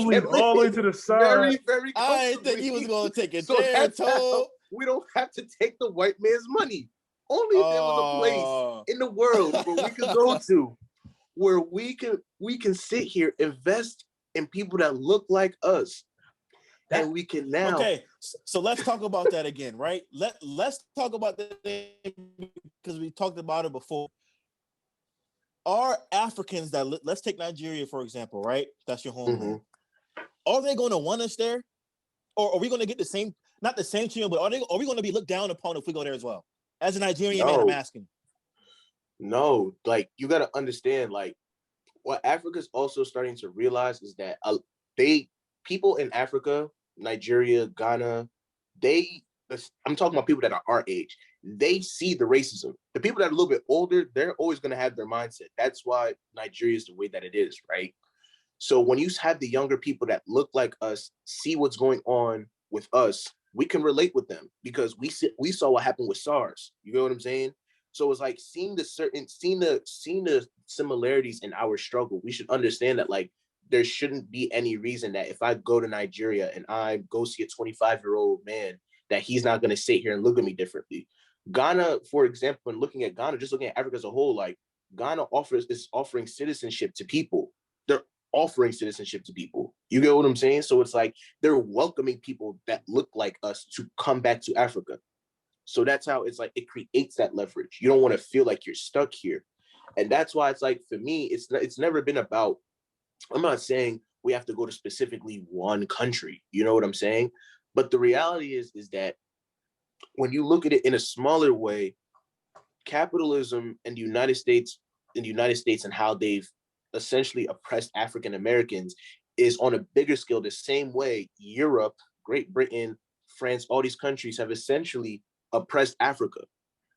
[SPEAKER 1] leave all the way to the side.
[SPEAKER 4] Very, very.
[SPEAKER 2] I didn't think he was going to take it
[SPEAKER 4] so
[SPEAKER 2] there, Tom.
[SPEAKER 4] We don't have to take the white man's money. Only if there was a place in the world where we could go to, where we can sit here, invest in people that look like us, and we can now.
[SPEAKER 2] Okay, so let's talk about that again, right? Let's talk about that because we talked about it before. Are Africans that let's take Nigeria for example, right? That's your homeland. Are they going to want us there, or are we going to get the same? Not the same treatment, but are we going to be looked down upon if we go there as well? As a Nigerian man, I'm asking.
[SPEAKER 4] No, like you got to understand, like what Africa's also starting to realize is that people in Africa, Nigeria, Ghana, I'm talking about people that are our age. They see the racism. The people that are a little bit older, they're always going to have their mindset. That's why Nigeria is the way that it is, right? So when you have the younger people that look like us, see what's going on with us, we can relate with them because we saw what happened with SARS. You know what I'm saying? So it's like seeing the similarities in our struggle. We should understand that like there shouldn't be any reason that if I go to Nigeria and I go see a 25-year-old man, that he's not going to sit here and look at me differently. Ghana, for example, and looking at Ghana, just looking at Africa as a whole, like Ghana is offering citizenship to people. They're offering citizenship to people. You get what I'm saying? So it's like they're welcoming people that look like us to come back to Africa. So that's how it's like it creates that leverage. You don't want to feel like you're stuck here. And that's why it's like, for me, it's never been about, I'm not saying we have to go to specifically one country. You know what I'm saying? But the reality is that when you look at it in a smaller way, capitalism and the United States in the United States and how they've essentially oppressed African Americans is on a bigger scale, the same way Europe, Great Britain, France, all these countries have essentially oppressed Africa.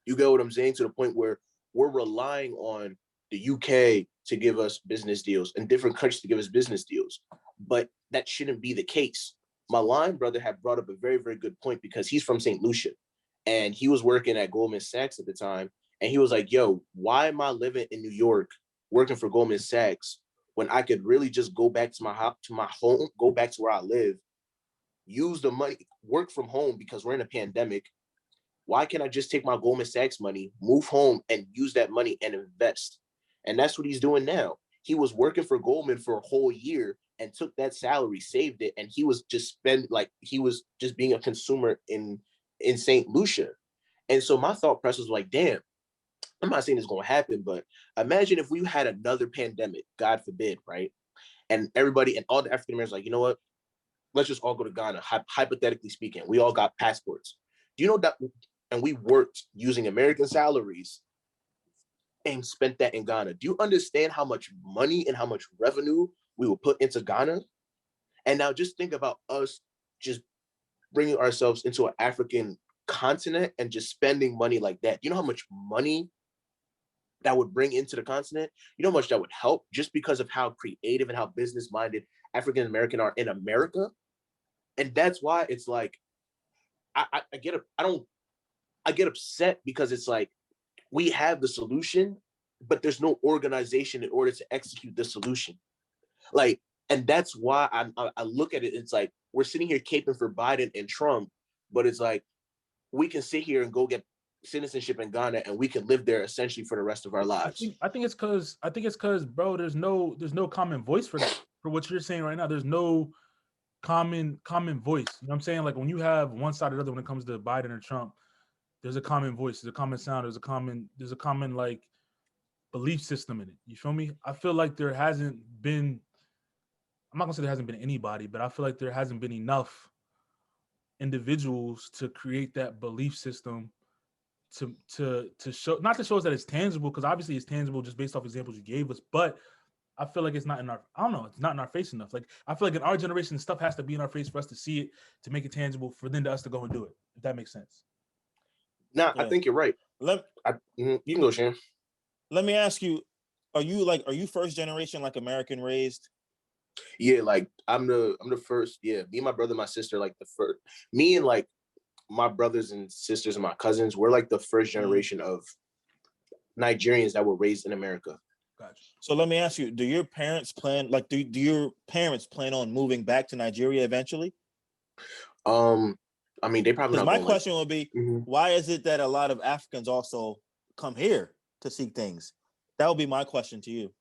[SPEAKER 4] You get what I'm saying? To the point where we're relying on the UK to give us business deals and different countries to give us business deals. But that shouldn't be the case. My line brother had brought up a very, very good point because he's from St. Lucia and he was working at Goldman Sachs at the time. And he was like, yo, why am I living in New York working for Goldman Sachs when I could really just go back to my home, go back to where I live, use the money, work from home because we're in a pandemic. Why can't I just take my Goldman Sachs money, move home and use that money and invest? And that's what he's doing now. He was working for Goldman for a whole year and took that salary, saved it, and he was just he was just being a consumer in St. Lucia. And so my thought process was like, damn, I'm not saying it's going to happen, but imagine if we had another pandemic, God forbid, right? And everybody and all the African Americans like, you know what? Let's just all go to Ghana, hypothetically speaking. We all got passports. Do you know that? And we worked using American salaries and spent that in Ghana. Do you understand how much money and how much revenue we will put into Ghana? And now just think about us just bringing ourselves into an African continent and just spending money like that. You know how much money that would bring into the continent? You know how much that would help just because of how creative and how business-minded African American are in America? And that's why it's like, I get upset because it's like, we have the solution, but there's no organization in order to execute the solution. Like, and that's why I look at it, it's like, we're sitting here caping for Biden and Trump, but it's like, we can sit here and go get citizenship in Ghana and we can live there essentially for the rest of our lives.
[SPEAKER 1] I think it's because bro, there's no common voice for that. For what you're saying right now, there's no common voice. You know what I'm saying? Like when you have one side or the other when it comes to Biden or Trump, there's a common voice, there's a common sound, there's a common like belief system in it. You feel me? I feel like there hasn't been, I'm not gonna say there hasn't been anybody, but I feel like there hasn't been enough individuals to create that belief system to show, not to show us that it's tangible, because obviously it's tangible just based off examples you gave us, but I feel like it's not in our, I don't know, it's not in our face enough. Like I feel like in our generation, stuff has to be in our face for us to see it, to make it tangible, for then to us to go and do it, if that makes sense.
[SPEAKER 4] Nah, yeah. I think you're right. You can go, Shane.
[SPEAKER 2] Let me ask you, are you first generation, like American raised?
[SPEAKER 4] Yeah, like I'm the first. Yeah, me and my brother, my sister, like the first. Me and like my brothers and sisters and my cousins, we're like the first generation of Nigerians that were raised in America.
[SPEAKER 2] Gotcha. So let me ask you, do your parents plan, like, do your parents plan on moving back to Nigeria eventually?
[SPEAKER 4] I mean, they probably not.
[SPEAKER 2] My question would be, why is it that a lot of Africans also come here to seek things? That would be my question to you.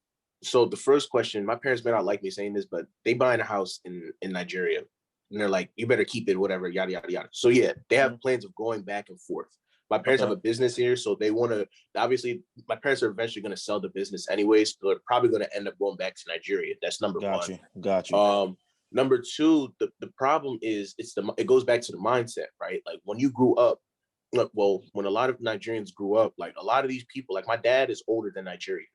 [SPEAKER 4] So the first question, my parents may not like me saying this, but they buying a house in Nigeria. And they're like, you better keep it, whatever, yada, yada, yada. So yeah, they have plans of going back and forth. My parents have a business here, so they want to, obviously, my parents are eventually going to sell the business anyways, so they're probably going to end up going back to Nigeria. That's number one.
[SPEAKER 2] Got you.
[SPEAKER 4] Number two, the problem is, it goes back to the mindset, right? Like when you grew up, well, when a lot of Nigerians grew up, like a lot of these people, like my dad is older than Nigeria.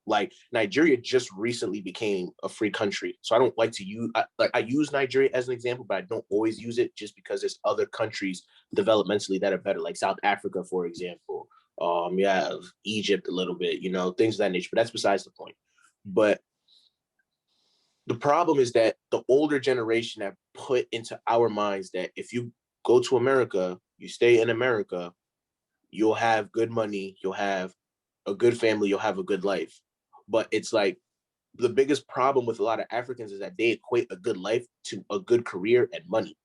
[SPEAKER 4] Like Nigeria just recently became a free country. So I don't like to use, I use Nigeria as an example, but I don't always use it just because there's other countries developmentally that are better, like South Africa, for example. You have Egypt a little bit, you know, things of that nature, but that's besides the point. But the problem is that the older generation have put into our minds that if you go to America, you stay in America, you'll have good money, you'll have a good family, you'll have a good life. But it's like the biggest problem with a lot of Africans is that they equate a good life to a good career and money,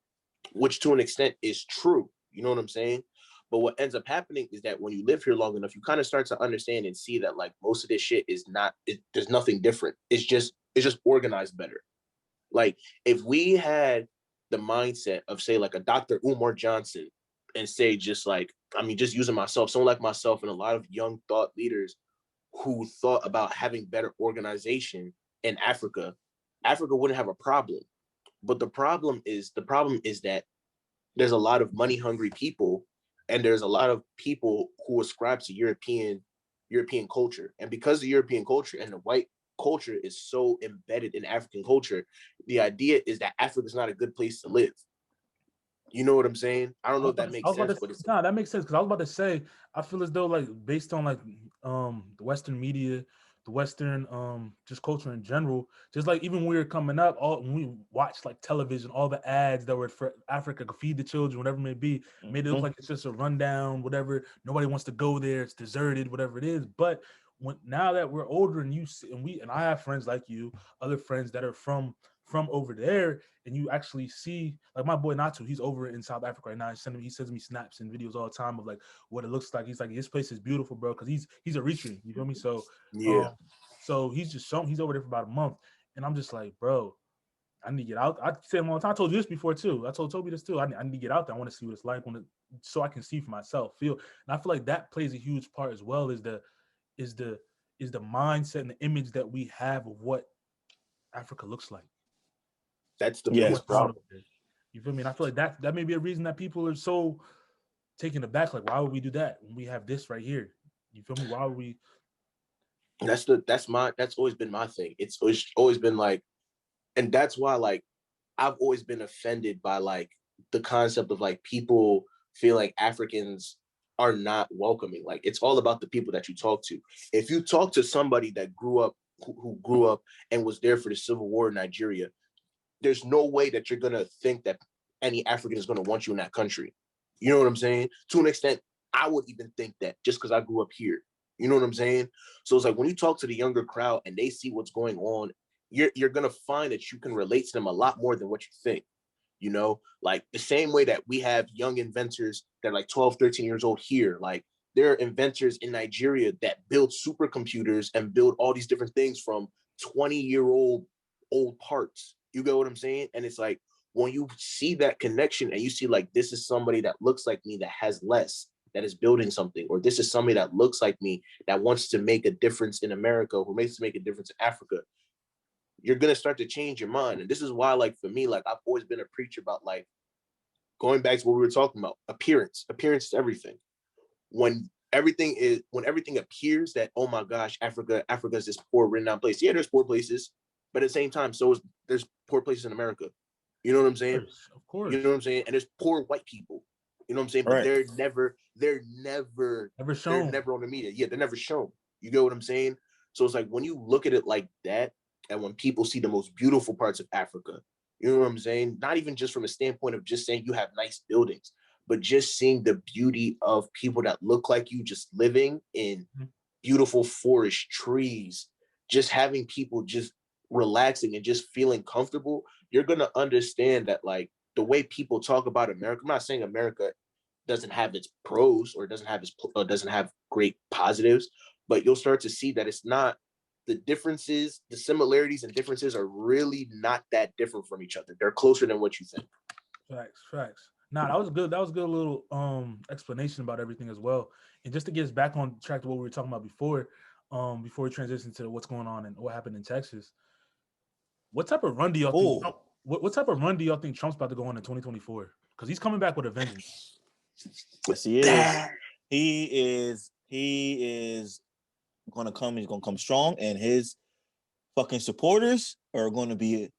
[SPEAKER 4] which to an extent is true. You know what I'm saying? But what ends up happening is that when you live here long enough, you kind of start to understand and see that like most of this shit is not, there's nothing different. It's just organized better. Like if we had the mindset of say like a Dr. Umar Johnson and say just like, I mean, just using myself, someone like myself and a lot of young thought leaders who thought about having better organization in Africa, Africa wouldn't have a problem. But the problem is that there's a lot of money hungry people, and there's a lot of people who ascribe to European European culture. And because the European culture and the white culture is so embedded in African culture, the idea is that Africa is not a good place to live. You know what I'm saying? I don't know if that makes sense, but it's
[SPEAKER 1] that makes sense, because I was about to say, I feel as though, like, based on like the Western media, the Western just culture in general, just like even when we were coming up, when we watched like television, all the ads that were for Africa, feed the children, whatever it may be, made it look like it's just a rundown, whatever. Nobody wants to go there. It's deserted, whatever it is. But now that we're older and you see, and I have friends like you, other friends that are from over there, and you actually see, like my boy Natu, he's over in South Africa right now. He sends me snaps and videos all the time of like what it looks like. He's like, this place is beautiful, bro, because he's Eritrean, you feel me? So so he's over there for about a month, and I'm just like, bro, I need to get out. I said all the time. I told you this before too. I told Toby this too. I need to get out there. I want to see what it's like, so I can see for myself, feel. And I feel like that plays a huge part as well, is the mindset and the image that we have of what Africa looks like.
[SPEAKER 4] That's the biggest problem.
[SPEAKER 1] You feel me? And I feel like that may be a reason that people are so taken aback. Like, why would we do that when we have this right here? You feel me? Why would we?
[SPEAKER 4] That's always been my thing. It's always been like, and that's why, like, I've always been offended by like the concept of like people feel like Africans are not welcoming. Like, it's all about the people that you talk to. If you talk to somebody that grew up, who grew up and was there for the Civil War in Nigeria, there's no way that you're going to think that any African is going to want you in that country. You know what I'm saying? To an extent, I would even think that just because I grew up here. You know what I'm saying? So it's like when you talk to the younger crowd and they see what's going on, you're going to find that you can relate to them a lot more than what you think. You know, like the same way that we have young inventors that are like 12, 13 years old here. Like, there are inventors in Nigeria that build supercomputers and build all these different things from 20-year-old parts. You get what I'm saying? And it's like, when you see that connection and you see like, this is somebody that looks like me that has less, that is building something, or this is somebody that looks like me that wants to make a difference in America, or makes to make a difference in Africa, you're going to start to change your mind. And this is why, like, for me, like, I've always been a preacher about, like, going back to what we were talking about, appearance is everything. When everything appears that, oh my gosh, Africa is this poor, written down place. Yeah, there's poor places, but at the same time, there's poor places in America. You know what I'm saying?
[SPEAKER 1] Of course.
[SPEAKER 4] You know what I'm saying? And there's poor white people. You know what I'm saying? But
[SPEAKER 2] right.
[SPEAKER 4] they're never
[SPEAKER 1] shown.
[SPEAKER 4] They're never on the media. Yeah, they're never shown. You get what I'm saying? So it's like, when you look at it like that, and when people see the most beautiful parts of Africa, you know what I'm saying? Not even just from a standpoint of just saying you have nice buildings, but just seeing the beauty of people that look like you, just living in beautiful forest, trees, just having people just relaxing and just feeling comfortable, you're going to understand that, like, the way people talk about America, I'm not saying America doesn't have its pros or doesn't have great positives, but you'll start to see that it's not, the differences, the similarities and differences are really not that different from each other. They're closer than what you think.
[SPEAKER 1] Facts. Nah, that was good. That was a good little explanation about everything as well. And just to get us back on track to what we were talking about before we transition to what's going on and what happened in Texas. What type of run do y'all think? What type of run do y'all think Trump's about to go on in 2024? Because he's coming back with a vengeance.
[SPEAKER 2] Yes, he is. He is gonna come. He's gonna come strong, and his fucking supporters are going to be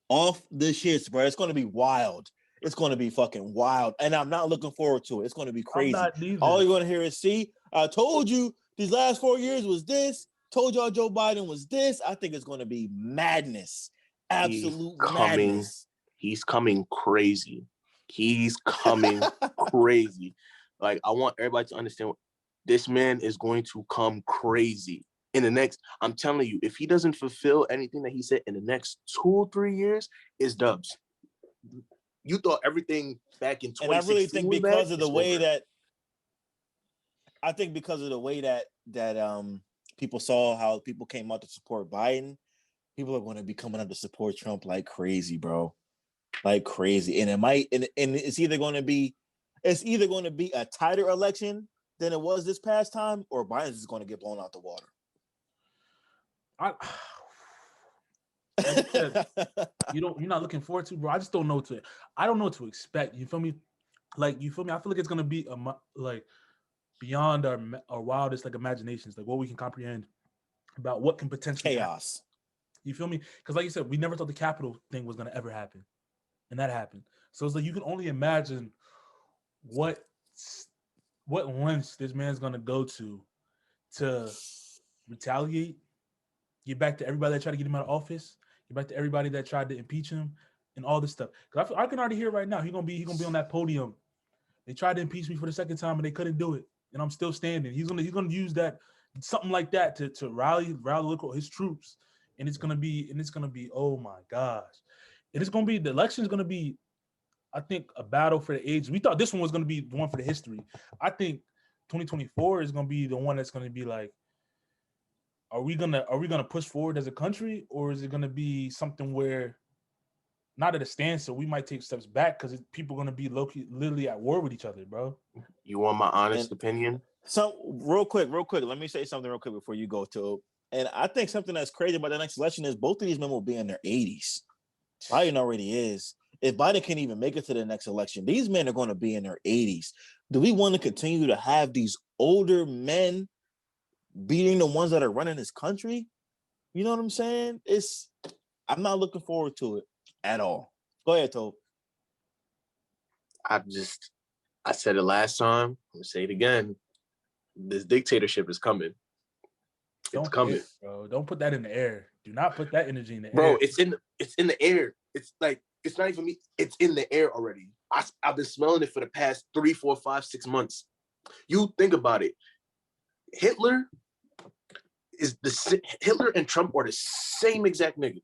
[SPEAKER 2] off the shits, bro. It's going to be wild. It's going to be fucking wild, and I'm not looking forward to it. It's going to be crazy. All you're going to hear is, "See, I told you these last 4 years was this. Told y'all Joe Biden was this." I think it's going to be madness, absolute madness.
[SPEAKER 4] He's coming crazy. He's coming crazy. Like, I want everybody to understand, this man is going to come crazy. In the next, I'm telling you, if he doesn't fulfill anything that he said in the next 2 or 3 years, is dubs. You thought everything back in 2016
[SPEAKER 2] and I really think because of the way
[SPEAKER 4] over.
[SPEAKER 2] that, I think because of the way that people saw how people came out to support Biden, people are going to be coming out to support Trump like crazy, bro, like crazy. And it might, and it's either going to be a tighter election than it was this past time, or Biden's is going to get blown out the water.
[SPEAKER 1] You're not looking forward to, bro. I just don't know I don't know what to expect. You feel me? Like, you feel me? I feel like it's gonna be beyond our wildest like imaginations, like what we can comprehend about what can potentially
[SPEAKER 2] chaos.
[SPEAKER 1] Happen. You feel me? Because like you said, we never thought the Capitol thing was gonna ever happen, and that happened. So it's like you can only imagine what lengths this man's gonna go to retaliate, get back to everybody that tried to get him out of office, get back to everybody that tried to impeach him, and all this stuff. Because I can already hear right now he's gonna be on that podium. They tried to impeach me for the second time and they couldn't do it, and I'm still standing. He's gonna use that something like that to rally his troops, and it's gonna be oh my gosh, and it's gonna be the election is gonna be, I think, a battle for the age. We thought this one was gonna be the one for the history. I think 2024 is gonna be the one that's gonna be like, are we gonna push forward as a country, or is it gonna be something where not at a standstill, we might take steps back because people are gonna be literally at war with each other, bro.
[SPEAKER 4] You want my honest opinion?
[SPEAKER 2] So real quick, let me say something real quick before you go to. And I think something that's crazy about the next election is both of these men will be in their 80s. Biden already is. If Biden can't even make it to the next election, these men are going to be in their 80s. Do we want to continue to have these older men beating the ones that are running this country? You know what I'm saying? I'm not looking forward to it at all. Go ahead, Tobe.
[SPEAKER 4] I said it last time. I'm gonna say it again. This dictatorship is coming. It's coming,
[SPEAKER 1] bro. Don't put that in the air. Do not put that energy in the air,
[SPEAKER 4] bro. It's in the air. It's like, it's not even me. It's in the air already. I've been smelling it for the past 3, 4, 5, 6 months. You think about it. Hitler and Trump are the same exact nigga,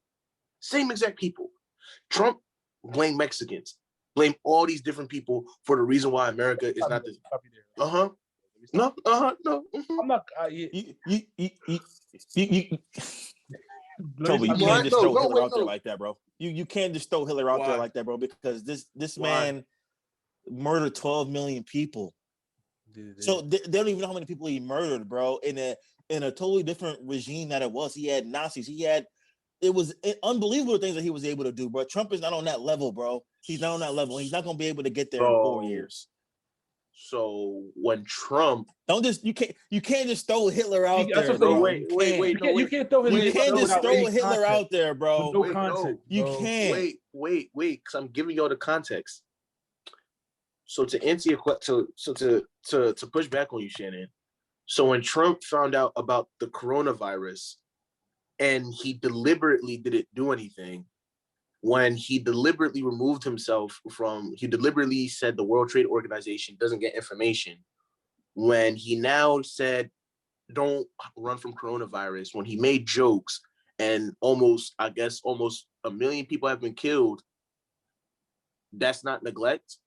[SPEAKER 4] same exact people. Trump blame Mexicans, blame all these different people for the reason why America is not the. No.
[SPEAKER 1] I'm not.
[SPEAKER 2] Toby, you can't just throw Hitler out there like that, bro. You can't just throw Hitler out there like that, bro, because this man murdered 12 million people. Dude. So they don't even know how many people he murdered, bro. In a totally different regime that it was. He had Nazis. It was unbelievable things that he was able to do, bro. Trump is not on that level, bro. He's not on that level. He's not going to be able to get there in 4 years.
[SPEAKER 4] So when Trump,
[SPEAKER 2] you can't just throw Hitler out there.
[SPEAKER 1] Bro. Wait. You can't throw Hitler.
[SPEAKER 2] You can't just throw Hitler out there, bro.
[SPEAKER 1] No context.
[SPEAKER 2] You can't.
[SPEAKER 4] Wait, because I'm giving y'all the context. So to answer your question, to push back on you, Shannon. So when Trump found out about the coronavirus, and he deliberately didn't do anything, when he deliberately removed himself he deliberately said the World Trade Organization doesn't get information, when he now said, don't run from coronavirus, when he made jokes and almost 1 million people have been killed, that's not neglect.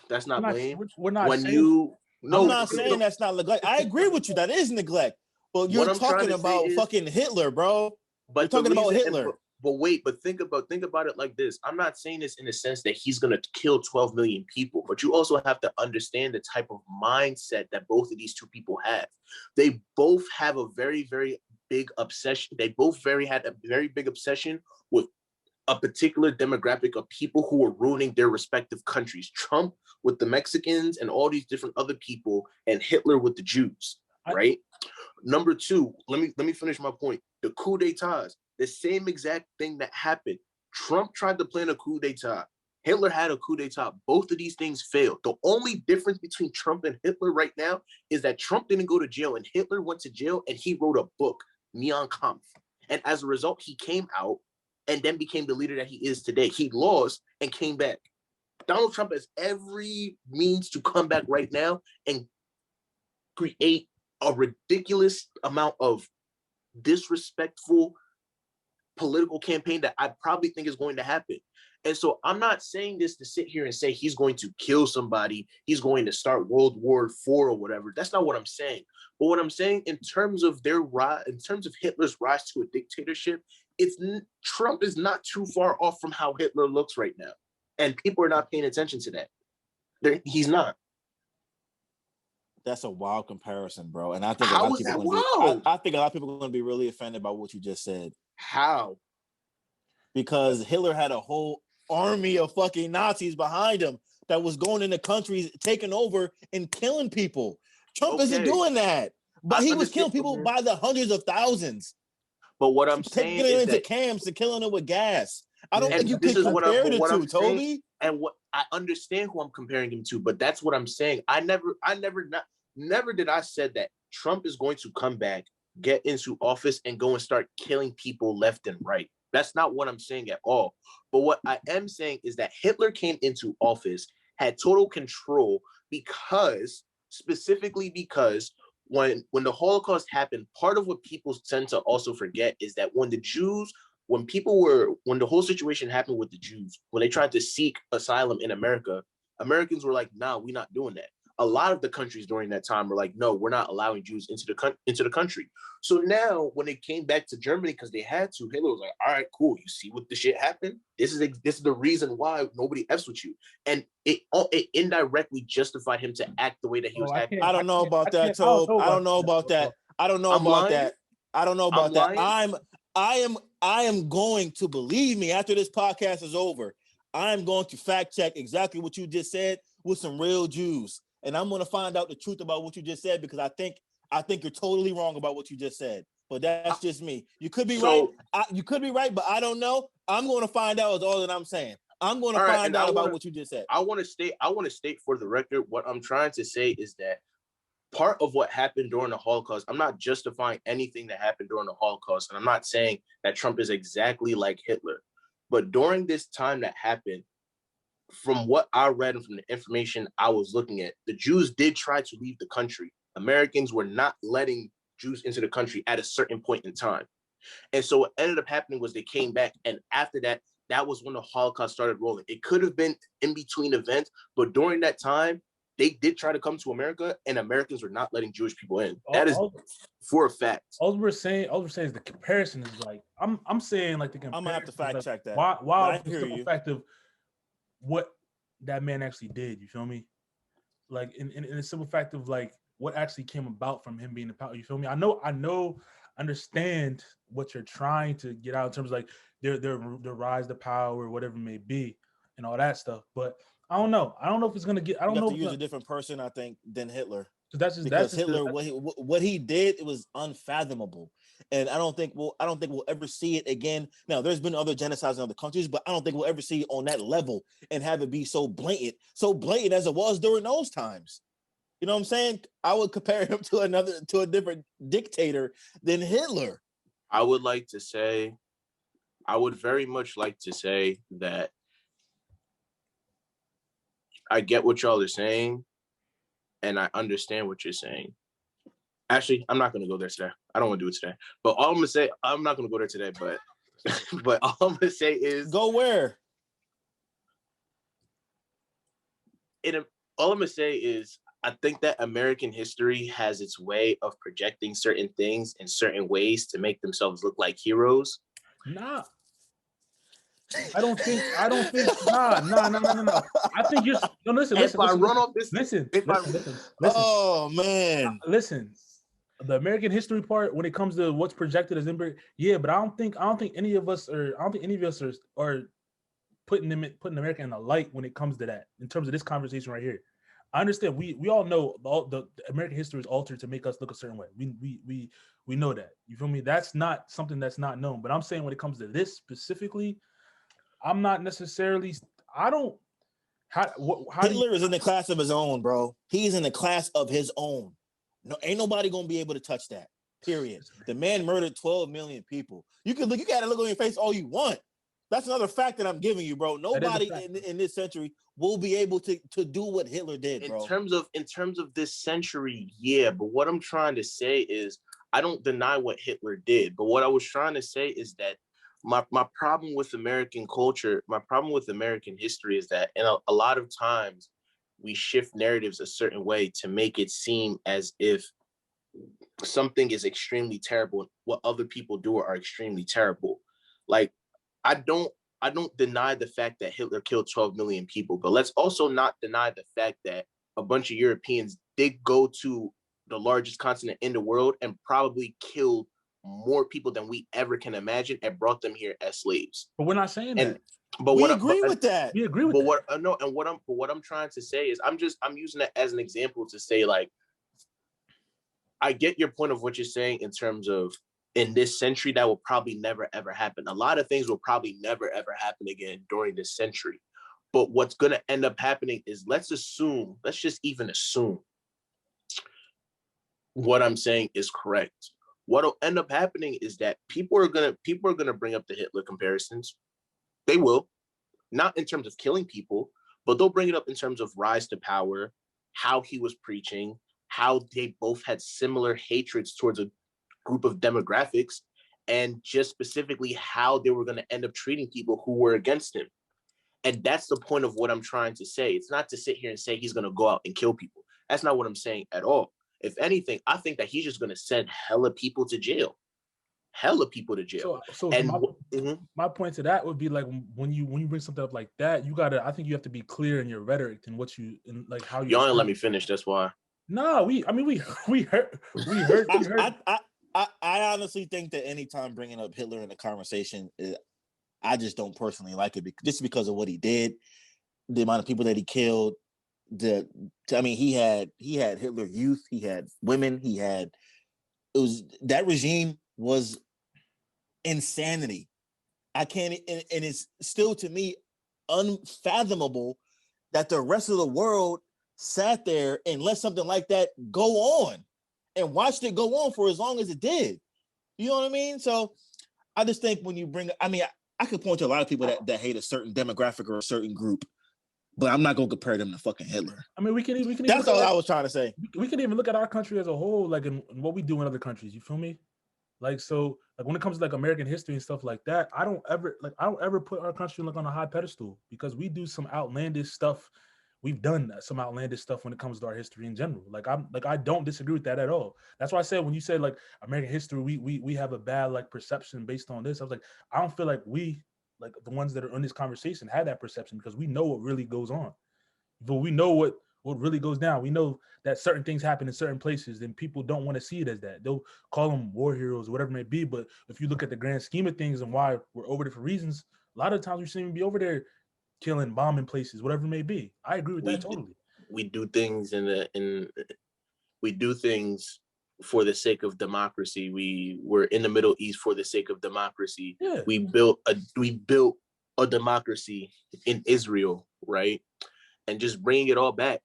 [SPEAKER 4] That's not blame.
[SPEAKER 1] We're not
[SPEAKER 2] I'm not saying that's not neglect. I agree with you. That is neglect. But you're talking about fucking Hitler, bro. But you're talking about Hitler.
[SPEAKER 4] But think about it like this. I'm not saying this in the sense that he's going to kill 12 million people, but you also have to understand the type of mindset that both of these two people have. They both have a very, very big obsession. They both had a very big obsession with a particular demographic of people who are ruining their respective countries. Trump with the Mexicans and all these different other people, and Hitler with the Jews, right? Number two, let me finish my point. The coup d'etats, the same exact thing that happened. Trump tried to plan a coup d'etat. Hitler had a coup d'etat. Both of these things failed. The only difference between Trump and Hitler right now is that Trump didn't go to jail and Hitler went to jail and he wrote a book, Mein Kampf. And as a result, he came out and then became the leader that he is today. He lost and came back. Donald Trump has every means to come back right now and create a ridiculous amount of disrespectful political campaign that I probably think is going to happen. And so I'm not saying this to sit here and say he's going to kill somebody, he's going to start World War IV or whatever. That's not what I'm saying. But what I'm saying in terms of Hitler's rise to a dictatorship, Trump is not too far off from how Hitler looks right now. And people are not paying attention to that. He's not.
[SPEAKER 2] That's a wild comparison, bro. And I think a lot of people are going to be really offended by what you just said.
[SPEAKER 4] How?
[SPEAKER 2] Because Hitler had a whole army of fucking Nazis behind him that was going into countries, taking over and killing people. Trump isn't doing that. But he was killing people by the hundreds of thousands.
[SPEAKER 4] But what I'm saying
[SPEAKER 2] taking
[SPEAKER 4] is
[SPEAKER 2] into camps and killing them with gas. I don't think you
[SPEAKER 4] can compare the two,
[SPEAKER 2] Toby.
[SPEAKER 4] And what I understand who I'm comparing him to, but that's what I'm saying. I never did I said that Trump is going to come back, get into office, and go and start killing people left and right. That's not what I'm saying at all. But what I am saying is that Hitler came into office, had total control specifically because when the Holocaust happened, part of what people tend to also forget is that when the whole situation happened with the Jews, when they tried to seek asylum in America, Americans were like, nah, we're not doing that. A lot of the countries during that time were like, no, we're not allowing Jews into the country. So now when they came back to Germany because they had to, Hitler was like, all right, cool. You see what the shit happened? This is the reason why nobody F's with you. And it indirectly justified him to act the way that he was acting.
[SPEAKER 2] I don't know about that, Tobe. I don't know about that. I don't know about that. I don't know about that. I am going to, believe me, after this podcast is over, I'm going to fact check exactly what you just said with some real Jews. And I'm going to find out the truth about what you just said, because I think you're totally wrong about what you just said. But that's just me. You could be right. You could be right, but I don't know. I'm going to find out is all that I'm saying. I'm going to find out about what you just said.
[SPEAKER 4] I want to state for the record, what I'm trying to say is that part of what happened during the Holocaust, I'm not justifying anything that happened during the Holocaust. And I'm not saying that Trump is exactly like Hitler. But during this time that happened, from what I read and from the information I was looking at, the Jews did try to leave the country. Americans were not letting Jews into the country at a certain point in time. And so what ended up happening was they came back. And after that, that was when the Holocaust started rolling. It could have been in between events, but during that time, they did try to come to America, and Americans were not letting Jewish people in. That is for a fact.
[SPEAKER 1] All we're saying is the comparison is like, I'm saying like the comparison.
[SPEAKER 2] I'm gonna have to fact check that.
[SPEAKER 1] Why the simple fact of what that man actually did, you feel me? Like in the simple fact of like what actually came about from him being in power, you feel me? I understand what you're trying to get out in terms of like their rise to power or whatever it may be and all that stuff, but I don't know if it's gonna get. I don't know.
[SPEAKER 2] You have to use a different person, I think, than Hitler.
[SPEAKER 1] Because
[SPEAKER 2] Hitler, what he did, it was unfathomable, and I don't think we'll ever see it again. Now, there's been other genocides in other countries, but I don't think we'll ever see it on that level and have it be so blatant as it was during those times. You know what I'm saying? I would compare him to a different dictator than Hitler.
[SPEAKER 4] I would very much like to say that I get what y'all are saying, and I understand what you're saying. Actually, I'm not going to go there today. I don't want to do it today. But all I'm going to say, I'm not going to go there today, but all I'm going to say is...
[SPEAKER 2] Go where?
[SPEAKER 4] All I'm going to say is, I think that American history has its way of projecting certain things in certain ways to make themselves look like heroes.
[SPEAKER 1] Nah. I don't think. Nah. I think you're. No, listen. Listen.
[SPEAKER 2] Oh man.
[SPEAKER 1] Listen. The American history part, when it comes to what's projected as empire, yeah, but I don't think any of us are putting America in the light when it comes to that. In terms of this conversation right here, I understand. We all know the American history is altered to make us look a certain way. We know that. You feel me? That's not something that's not known. But I'm saying when it comes to this specifically, I'm not necessarily.
[SPEAKER 2] Hitler is in the class of his own, bro. He's in the class of his own. No, ain't nobody gonna be able to touch that. Period. The man murdered 12 million people. You gotta look on your face all you want. That's another fact that I'm giving you, bro. Nobody in this century will be able to do what Hitler did, bro.
[SPEAKER 4] In terms of this century, yeah. But what I'm trying to say is, I don't deny what Hitler did. But what I was trying to say is that my problem with American culture, my problem with American history is that a lot of times we shift narratives a certain way to make it seem as if something is extremely terrible. What other people do are extremely terrible. Like, I don't deny the fact that Hitler killed 12 million people, but let's also not deny the fact that a bunch of Europeans did go to the largest continent in the world and probably killed more people than we ever can imagine and brought them here as slaves.
[SPEAKER 1] But we're not saying that.
[SPEAKER 4] But
[SPEAKER 2] we agree with that.
[SPEAKER 1] We agree with that.
[SPEAKER 4] What I'm trying to say is I'm using that as an example to say, like, I get your point of what you're saying in terms of in this century that will probably never ever happen. A lot of things will probably never ever happen again during this century. But what's going to end up happening is let's just even assume what I'm saying is correct. What'll end up happening is that people are gonna bring up the Hitler comparisons. They will, not in terms of killing people, but they'll bring it up in terms of rise to power, how he was preaching, how they both had similar hatreds towards a group of demographics, and just specifically how they were going to end up treating people who were against him. And that's the point of what I'm trying to say. It's not to sit here and say he's going to go out and kill people. That's not what I'm saying at all. If anything, I think that he's just going to send hella people to jail. Hella people to jail.
[SPEAKER 1] So my point to that would be like when you bring something up like that, I think you have to be clear in your rhetoric and what you and like how you.
[SPEAKER 4] Y'all didn't let me finish. That's why.
[SPEAKER 1] No, we heard.
[SPEAKER 2] I honestly think that anytime bringing up Hitler in the conversation, I just don't personally like it just because of what he did, the amount of people that he killed. He had Hitler Youth, he had women, that regime was insanity. I can't, and it's still to me unfathomable that the rest of the world sat there and let something like that go on and watched it go on for as long as it did. You know what I mean? So I just think when you I could point to a lot of people that hate a certain demographic or a certain group, but I'm not gonna compare them to fucking Hitler.
[SPEAKER 1] I mean, we can.
[SPEAKER 2] That's all I was trying to say.
[SPEAKER 1] We can even look at our country as a whole, like in what we do in other countries. You feel me? Like so, like when it comes to like American history and stuff like that, I don't ever put our country like on a high pedestal because we do some outlandish stuff. We've done some outlandish stuff when it comes to our history in general. I don't disagree with that at all. That's why I said when you say like American history, we have a bad like perception based on this. I was like, I don't feel like we like the ones that are in this conversation had that perception because we know what really goes on. But we know what really goes down. We know that certain things happen in certain places, and people don't want to see it as that. They'll call them war heroes, whatever it may be. But if you look at the grand scheme of things and why we're over there for reasons, a lot of times we shouldn't be over there killing, bombing places, whatever it may be. I agree with that totally.
[SPEAKER 4] We do things we do things for the sake of democracy. We were in the Middle East for the sake of democracy.
[SPEAKER 1] Yeah.
[SPEAKER 4] We built a democracy in Israel, right? And just bringing it all back.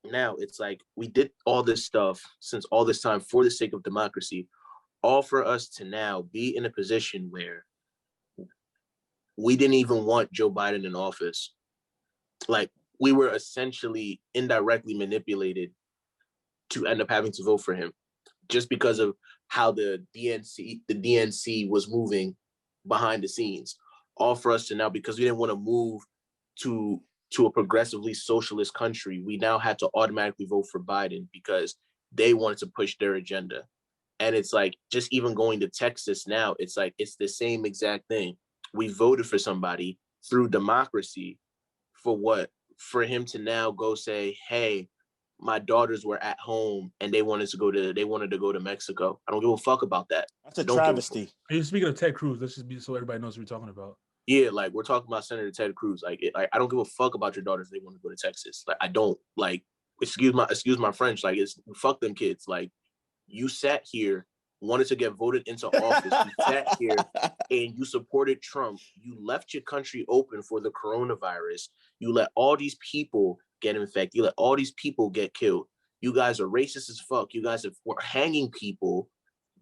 [SPEAKER 4] Now it's like we did all this stuff since all this time for the sake of democracy, all for us to now be in a position where we didn't even want Joe Biden in office. Like we were essentially indirectly manipulated to end up having to vote for him just because of how the DNC was moving behind the scenes. All for us to now, because we didn't want to move to a progressively socialist country, we now had to automatically vote for Biden because they wanted to push their agenda. And it's like, just even going to Texas now, it's like, it's the same exact thing. We voted for somebody through democracy for what? For him to now go say, hey, my daughters were at home and they wanted to go to Mexico. I don't give a fuck about that.
[SPEAKER 2] That's a travesty.
[SPEAKER 1] Hey, speaking of Ted Cruz, let's just be so everybody knows what we're talking about.
[SPEAKER 4] Yeah, like we're talking about Senator Ted Cruz. Like I don't give a fuck about your daughters. They want to go to Texas. Like I don't like. Excuse my French. Like it's fuck them kids. Like you sat here, wanted to get voted into office. You sat here and you supported Trump. You left your country open for the coronavirus. You let all these people get infected. You let all these people get killed. You guys are racist as fuck. You guys were hanging people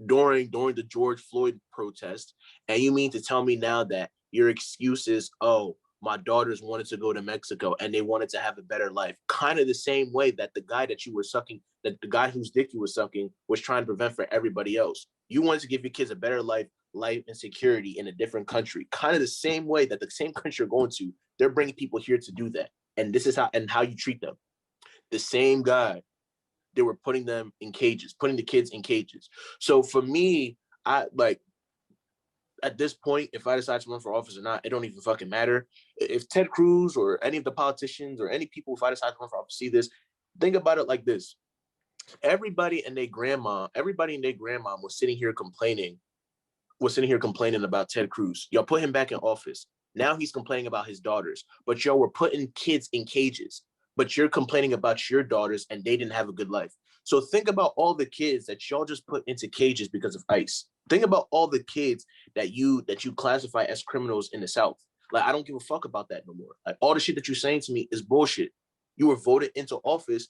[SPEAKER 4] during the George Floyd protest. And you mean to tell me now that your excuse is, oh, my daughters wanted to go to Mexico and they wanted to have a better life. Kind of the same way that the guy that you were sucking, that the guy whose dick you were sucking was trying to prevent for everybody else. You wanted to give your kids a better life and security in a different country. Kind of the same way that the same country you're going to, they're bringing people here to do that. And this is how you treat them. The same guy, they were putting them in cages, putting the kids in cages. So for me, I like, at this point, if I decide to run for office or not, it don't even fucking matter. If Ted Cruz or any of the politicians or any people, if I decide to run for office, see this, think about it like this. Everybody and their grandma was sitting here complaining about Ted Cruz. Y'all put him back in office. Now he's complaining about his daughters, but y'all were putting kids in cages. but you're complaining about your daughters and they didn't have a good life. So think about all the kids that y'all just put into cages because of ICE. Think about all the kids that you classify as criminals in the South. Like, I don't give a fuck about that no more. Like, all the shit that you're saying to me is bullshit. You were voted into office.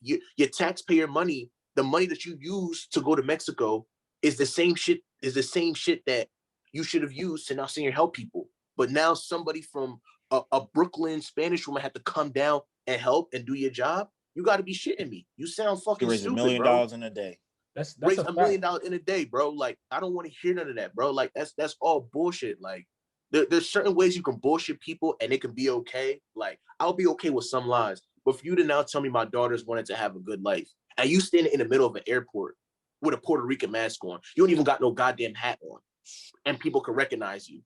[SPEAKER 4] Your taxpayer money, the money that you use to go to Mexico, is the same shit that you should have used to now senior help people. But now somebody from a Brooklyn Spanish woman had to come down and help and do your job. You got to be shitting me. You sound fucking
[SPEAKER 2] raise
[SPEAKER 4] stupid,
[SPEAKER 2] $1 million
[SPEAKER 4] bro.
[SPEAKER 2] in a day.
[SPEAKER 1] That's
[SPEAKER 4] raise $1 million in a day, bro. Like, I don't want to hear none of that, bro. Like, that's all bullshit. Like, there's certain ways you can bullshit people and it can be okay. Like, I'll be okay with some lies, but for you to now tell me my daughters wanted to have a good life, and you standing in the middle of an airport with a Puerto Rican mask on, you don't even got no goddamn hat on, and people can recognize you.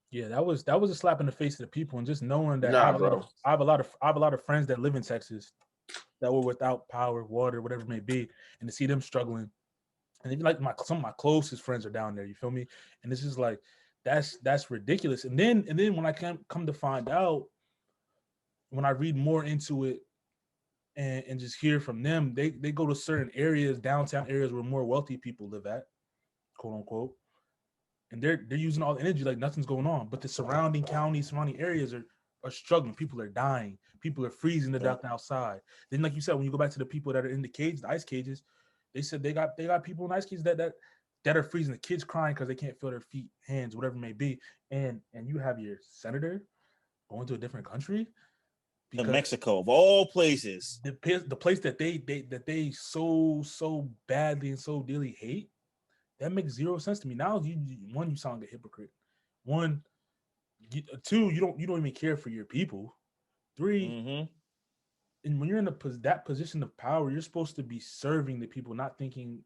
[SPEAKER 1] Yeah, that was a slap in the face to the people, and just knowing that
[SPEAKER 4] Nah,
[SPEAKER 1] I have a lot of friends that live in Texas that were without power, water, whatever it may be, and to see them struggling, and even like some of my closest friends are down there. You feel me? And this is like that's ridiculous. And then when I come to find out, when I read more into it and just hear from them, they go to certain areas, downtown areas where more wealthy people live at, quote unquote. And they're using all the energy like nothing's going on. But the surrounding counties, surrounding areas are struggling. People are dying. People are freezing to death outside. Then, like you said, when you go back to the people that are in the cage, the ice cages, they said they got people in ice cages that are freezing. The kids crying because they can't feel their feet, hands, whatever it may be. And you have your senator going to a different country.
[SPEAKER 2] To Mexico, of all places.
[SPEAKER 1] The place that they so badly and so dearly hate. That makes zero sense to me. Now, you sound like a hypocrite. Two, you don't even care for your people. Three, and when you're in that position of power, you're supposed to be serving the people, not thinking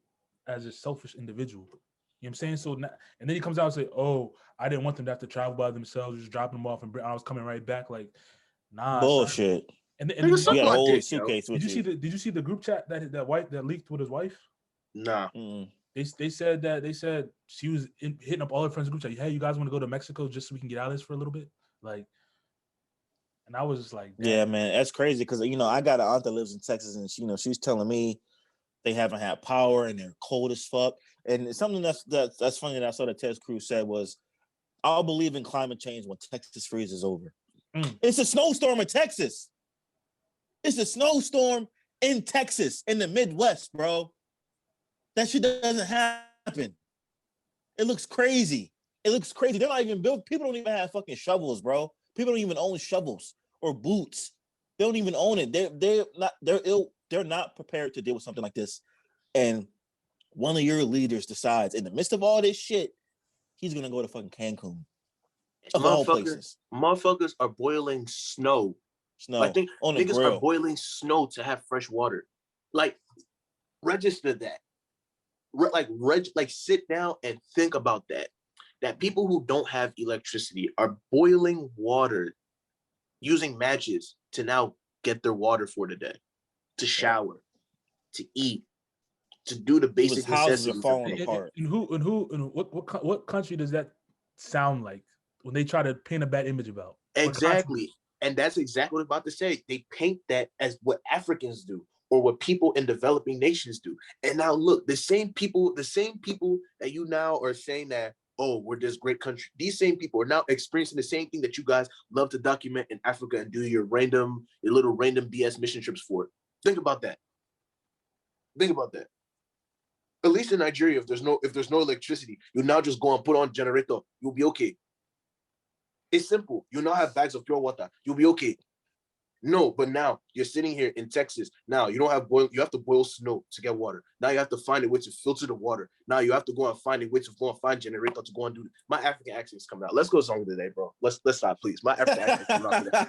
[SPEAKER 1] as a selfish individual. You know what I'm saying? So, and then he comes out and say, "Oh, I didn't want them to have to travel by themselves, just dropping them off, and I was coming right back." Like, nah,
[SPEAKER 2] bullshit.
[SPEAKER 1] Son. And then
[SPEAKER 2] you got a whole suitcase with you.
[SPEAKER 1] Did you see the group chat that leaked with his wife?
[SPEAKER 4] Nah.
[SPEAKER 1] They said she was hitting up all her friends in the group chat. Hey, you guys want to go to Mexico just so we can get out of this for a little bit? Like, and I was just like, damn.
[SPEAKER 2] Yeah, man, that's crazy because I got an aunt that lives in Texas, and she's telling me they haven't had power and they're cold as fuck. And it's something that's funny that I saw that Ted Cruz said was, "I'll believe in climate change when Texas freeze is over." It's a snowstorm in Texas. It's a snowstorm in Texas, in the Midwest, bro. That shit doesn't happen. It looks crazy. They're not even built. People don't even have fucking shovels, bro. People don't even own shovels or boots. They don't even own it. They're not prepared to deal with something like this. And one of your leaders decides, in the midst of all this shit, he's gonna go to fucking Cancun. Of all places.
[SPEAKER 4] Motherfuckers are boiling snow. Like, niggas are boiling snow to have fresh water. Like, register that. Like sit down and think about that people who don't have electricity are boiling water using matches to now get their water for the day, to shower, to eat, to do the basic necessities.
[SPEAKER 2] Houses are falling apart.
[SPEAKER 1] And what country does that sound like when they try to paint a bad image about?
[SPEAKER 4] Exactly. And that's exactly what I'm about to say. They paint that as what Africans do, or what people in developing nations do. And now look, the same people that you now are saying that, oh, we're this great country, these same people are now experiencing the same thing that you guys love to document in Africa and do your little random BS mission trips for. Think about that. At least in Nigeria, if there's no electricity, you now just go and put on generator. You'll be okay. It's simple. You now have bags of pure water. You'll be okay. No, but now you're sitting here in Texas. Now you don't have you have to boil snow to get water. Now you have to find a way to filter the water. Now you have to go and find a way to go and find generator to go and do it. My African accent is coming out. Let's go song today, bro. Let's stop, please. My African accent is coming out today.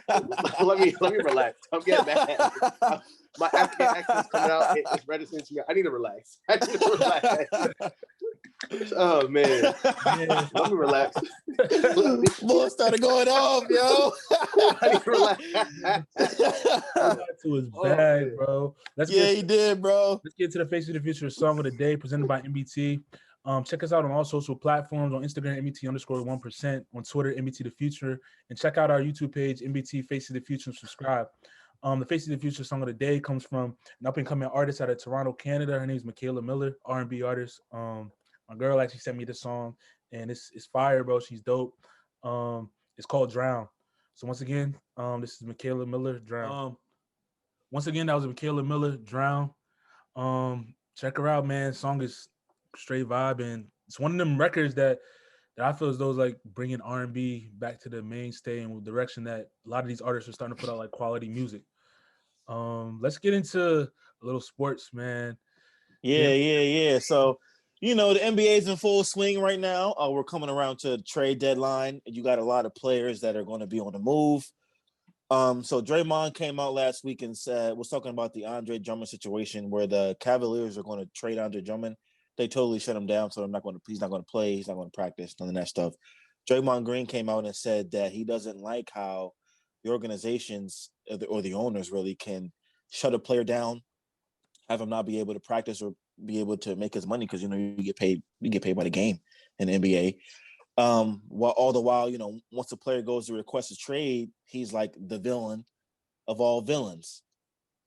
[SPEAKER 4] let me relax. I'm getting mad. My African accent is coming out. It's registering to me. I need to relax. Oh man. Let me relax.
[SPEAKER 2] Boy started going off, yo.
[SPEAKER 4] I need to relax.
[SPEAKER 1] To his bag, bro.
[SPEAKER 2] He did, bro.
[SPEAKER 1] Let's get to the Face of the Future song of the day, presented by MBT. Check us out on all social platforms, on Instagram, MBT_1%, on Twitter, MBT The Future, and check out our YouTube page, MBT Face of the Future, and subscribe. The Face of the Future song of the day comes from an up-and-coming artist out of Toronto, Canada. Her name is Makayla Miller, R&B artist. My girl actually sent me the song, and it's fire, bro. She's dope. It's called Drown. So once again, this is Makayla Miller, Drown. Once again, that was Makayla Miller, Drown. Check her out, man. Song is straight vibe, and it's one of them records that I feel as though is like bringing R&B back to the mainstay and the direction that a lot of these artists are starting to put out like quality music. Let's get into a little sports, man.
[SPEAKER 2] Yeah. So, the NBA is in full swing right now. We're coming around to the trade deadline. You got a lot of players that are going to be on the move. So Draymond came out last week and was talking about the Andre Drummond situation where the Cavaliers are going to trade Andre Drummond. They totally shut him down, so he's not going to play, he's not going to practice, none of that stuff. Draymond Green came out and said that he doesn't like how the organizations or the owners really can shut a player down, have him not be able to practice or be able to make his money because you get paid by the game in the NBA. While all the while, once a player goes to request a trade, he's like the villain of all villains.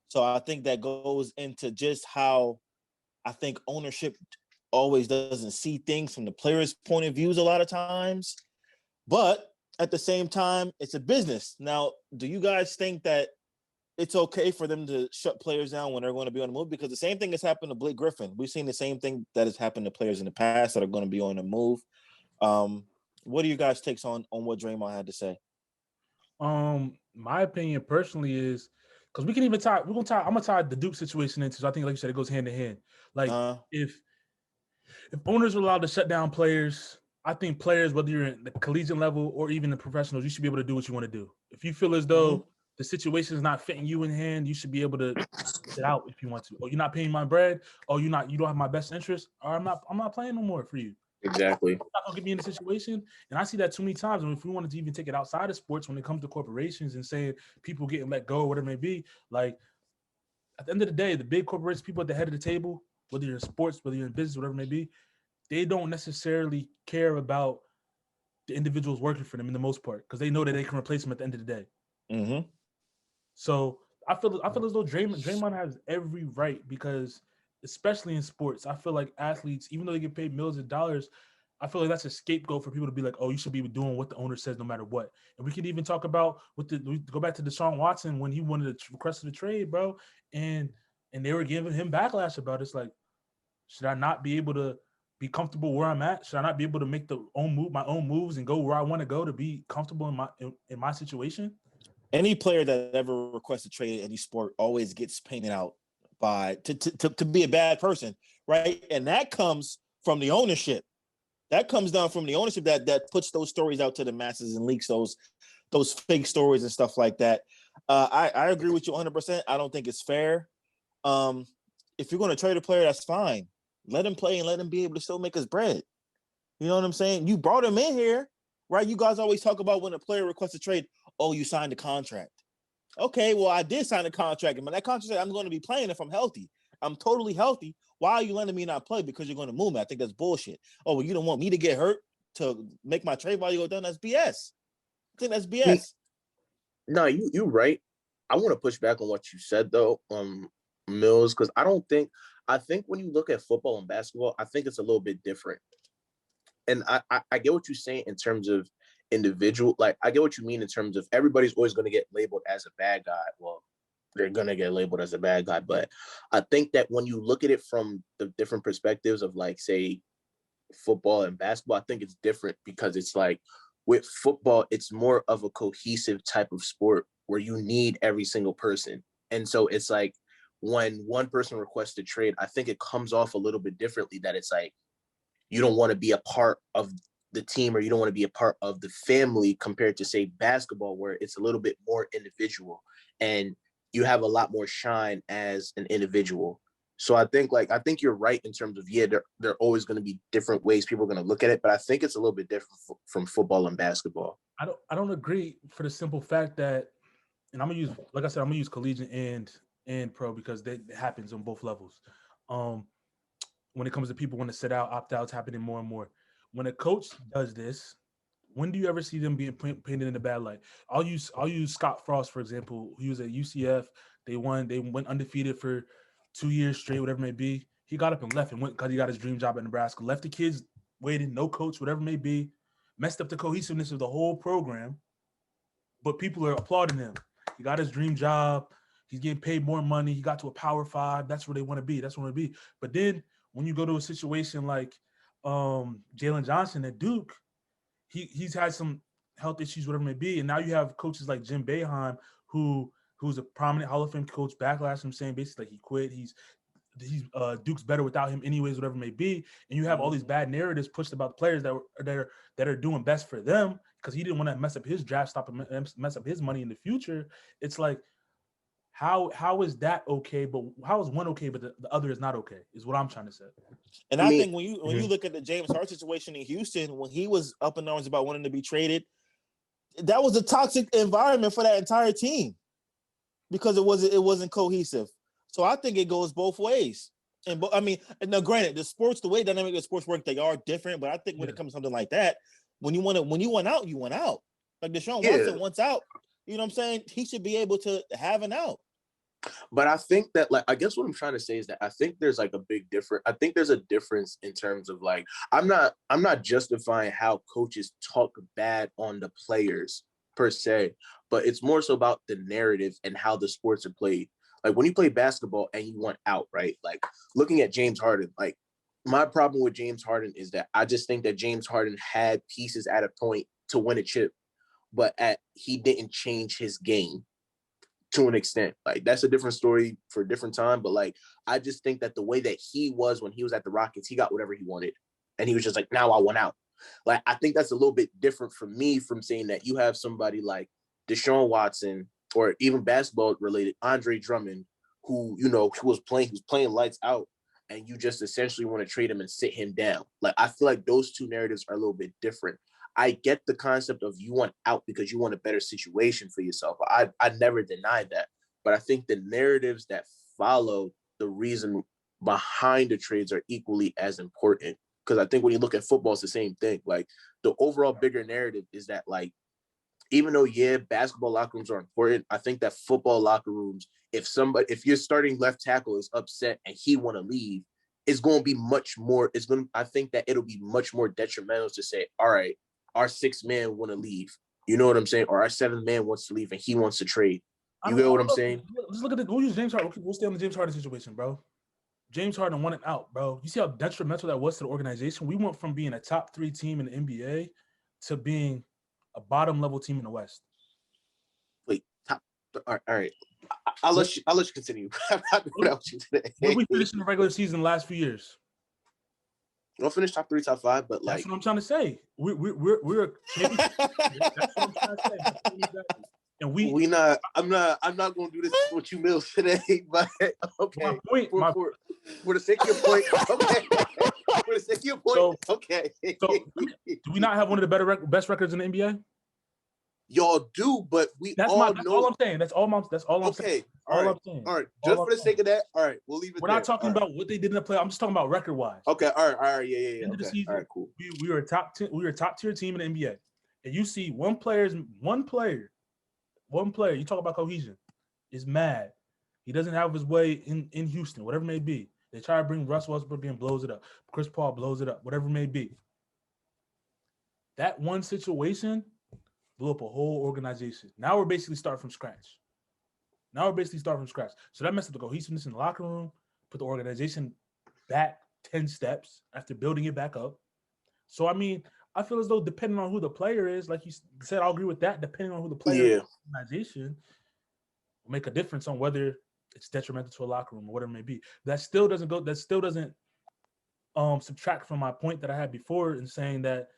[SPEAKER 2] So I think that goes into just how I think ownership always doesn't see things from the players' point of views a lot of times. But at the same time, it's a business. Now, do you guys think that it's okay for them to shut players down when they're going to be on the move? Because the same thing has happened to Blake Griffin. We've seen the same thing that has happened to players in the past that are going to be on the move. What are you guys' takes on what Draymond had to say?
[SPEAKER 1] My opinion personally is because we can even tie. I'm gonna tie the Duke situation into. So I think, like you said, it goes hand in hand. Like if owners are allowed to shut down players, I think players, whether you're in the collegiate level or even the professionals, you should be able to do what you want to do. If you feel as though the situation is not fitting you in hand, you should be able to get out if you want to. Or you're not paying my bread. Or you don't have my best interest. Or I'm not playing no more for you.
[SPEAKER 4] Exactly.
[SPEAKER 1] You're not gonna get me in a situation, and I see that too many times. And if we wanted to even take it outside of sports, when it comes to corporations and saying people getting let go, whatever it may be, like at the end of the day, the big corporations, people at the head of the table, whether you're in sports, whether you're in business, whatever it may be, they don't necessarily care about the individuals working for them in the most part because they know that they can replace them at the end of the day.
[SPEAKER 2] Mm-hmm.
[SPEAKER 1] So I feel as though Draymond has every right because, especially in sports, I feel like athletes, even though they get paid millions of dollars, I feel like that's a scapegoat for people to be like, oh, you should be doing what the owner says no matter what. And we could even talk about we go back to Deshaun Watson when he wanted to request a trade, bro, and they were giving him backlash about it. It's like, should I not be able to be comfortable where I'm at? Should I not be able to make my own moves and go where I want to go to be comfortable in my situation?
[SPEAKER 2] Any player that ever requests a trade in any sport always gets painted out to be a bad person, right? And that comes from the ownership. That comes down from the ownership that puts those stories out to the masses and leaks those fake stories and stuff like that. I agree with you 100%. I don't think it's fair. If you're going to trade a player, that's fine. Let him play and let him be able to still make his bread. You know what I'm saying? You brought him in here, right? You guys always talk about when a player requests a trade, oh, you signed a contract. Okay, well, I did sign a contract. And that contract said I'm going to be playing if I'm healthy. I'm totally healthy. Why are you letting me not play? Because you're going to move me. I think that's bullshit. Oh, well, you don't want me to get hurt to make my trade value go down? That's BS. I think that's BS.
[SPEAKER 4] No, you're right. I want to push back on what you said, though, Mills, because I think when you look at football and basketball, I think it's a little bit different. And I get what you're saying in terms of individual, like I get what you mean in terms of everybody's always going to get labeled as a bad guy. Well, they're going to get labeled as a bad guy. But I think that when you look at it from the different perspectives of like, say, football and basketball, I think it's different because it's like with football, it's more of a cohesive type of sport where you need every single person. And so it's like when one person requests a trade, I think it comes off a little bit differently that it's like, you don't want to be a part of the team or you don't want to be a part of the family compared to, say, basketball, where it's a little bit more individual and you have a lot more shine as an individual. So I think you're right in terms of, yeah, there are always going to be different ways people are going to look at it, but I think it's a little bit different from football and basketball.
[SPEAKER 1] I don't agree for the simple fact that, and I'm gonna use collegiate and pro because it happens on both levels. When it comes to people want to sit out, opt-outs happening more and more. When a coach does this, when do you ever see them being painted in a bad light? I'll use Scott Frost, for example. He was at UCF. They went undefeated for 2 years straight, whatever it may be. He got up and left and went because he got his dream job at Nebraska. Left the kids waiting, no coach, whatever it may be. Messed up the cohesiveness of the whole program. But people are applauding him. He got his dream job. He's getting paid more money. He got to a Power 5. That's where they want to be. That's where they want to be. But then when you go to a situation like Jalen Johnson at Duke, he's had some health issues, whatever it may be. And now you have coaches like Jim Boeheim, who's a prominent Hall of Fame coach, backlash him saying basically like he quit. He's Duke's better without him anyways, whatever it may be. And you have all these bad narratives pushed about the players that are doing best for them because he didn't want to mess up his draft, stop and mess up his money in the future. It's like, how is that okay? But how is one okay, but the other is not okay? Is what I'm trying to say.
[SPEAKER 2] And I think when you look at the James Harden situation in Houston, when he was up in arms about wanting to be traded, that was a toxic environment for that entire team because it wasn't cohesive. So I think it goes both ways. And I mean, now granted, the way dynamic of sports work, they are different. But I think when it comes to something like that, when you want out, you want out. Like Deshaun Watson wants out. You know what I'm saying? He should be able to have an out.
[SPEAKER 4] But I think that, like, I guess what I'm trying to say is that I think there's like a big difference. I think there's a difference in terms of like, I'm not justifying how coaches talk bad on the players per se, but it's more so about the narrative and how the sports are played. Like when you play basketball and you want out, right? Like looking at James Harden, like my problem with James Harden is that I just think that James Harden had pieces at a point to win a chip, but he didn't change his game to an extent. Like that's a different story for a different time. But like, I just think that the way that he was when he was at the Rockets, he got whatever he wanted. And he was just like, now I want out. Like, I think that's a little bit different for me from saying that you have somebody like Deshaun Watson or even basketball related Andre Drummond, who, you know, he was playing lights out and you just essentially want to trade him and sit him down. Like, I feel like those two narratives are a little bit different. I get the concept of you want out because you want a better situation for yourself. I never denied that. But I think the narratives that follow the reason behind the trades are equally as important. Because I think when you look at football, it's the same thing. Like the overall bigger narrative is that, like, even though, basketball locker rooms are important, I think that football locker rooms, if your starting left tackle is upset and he want to leave, it's going to be much more. I think that it'll be much more detrimental to say, all right, our sixth man want to leave. You know what I'm saying? Or our seventh man wants to leave and he wants to trade. You get what I'm saying?
[SPEAKER 1] Let's look at we'll use James Harden. We'll stay on the James Harden situation, bro. James Harden wanted out, bro. You see how detrimental that was to the organization? We went from being a top 3 team in the NBA to being a bottom level team in the West.
[SPEAKER 4] Wait, all right. I'll let you continue. I'm not doing that with you today.
[SPEAKER 1] Where we finished in the regular season the last few years?
[SPEAKER 4] We'll finish top 3, top 5, but like
[SPEAKER 1] that's what I'm trying to say. We're a championship. That's what I'm trying to say. And
[SPEAKER 4] I'm not going to do this with you, Mills, today. But okay, for the sake of your point, okay. For the sake of your point, okay.
[SPEAKER 1] So do we not have one of the best records in the NBA?
[SPEAKER 4] Y'all do, but that's all
[SPEAKER 1] I'm saying. That's all I'm saying.
[SPEAKER 4] All right. Just for the sake of that, all right, we'll leave it.
[SPEAKER 1] We're not talking about what they did in the play. I'm just talking about record wise.
[SPEAKER 4] Okay, all right, yeah.
[SPEAKER 1] End of the season,
[SPEAKER 4] all right, cool.
[SPEAKER 1] We were a top tier team in the NBA, and you see one player. You talk about cohesion, is mad. He doesn't have his way in Houston, whatever it may be. They try to bring Russ Westbrook and blows it up. Chris Paul blows it up, whatever it may be. That one situation blew up a whole organization. Now we're basically starting from scratch. So that messed up the cohesiveness in the locker room, put the organization back 10 steps after building it back up. So, I mean, I feel as though depending on who the player is, like you said, I'll agree with that. Depending on who the player is, the organization will make a difference on whether it's detrimental to a locker room or whatever it may be. That still doesn't subtract from my point that I had before in saying that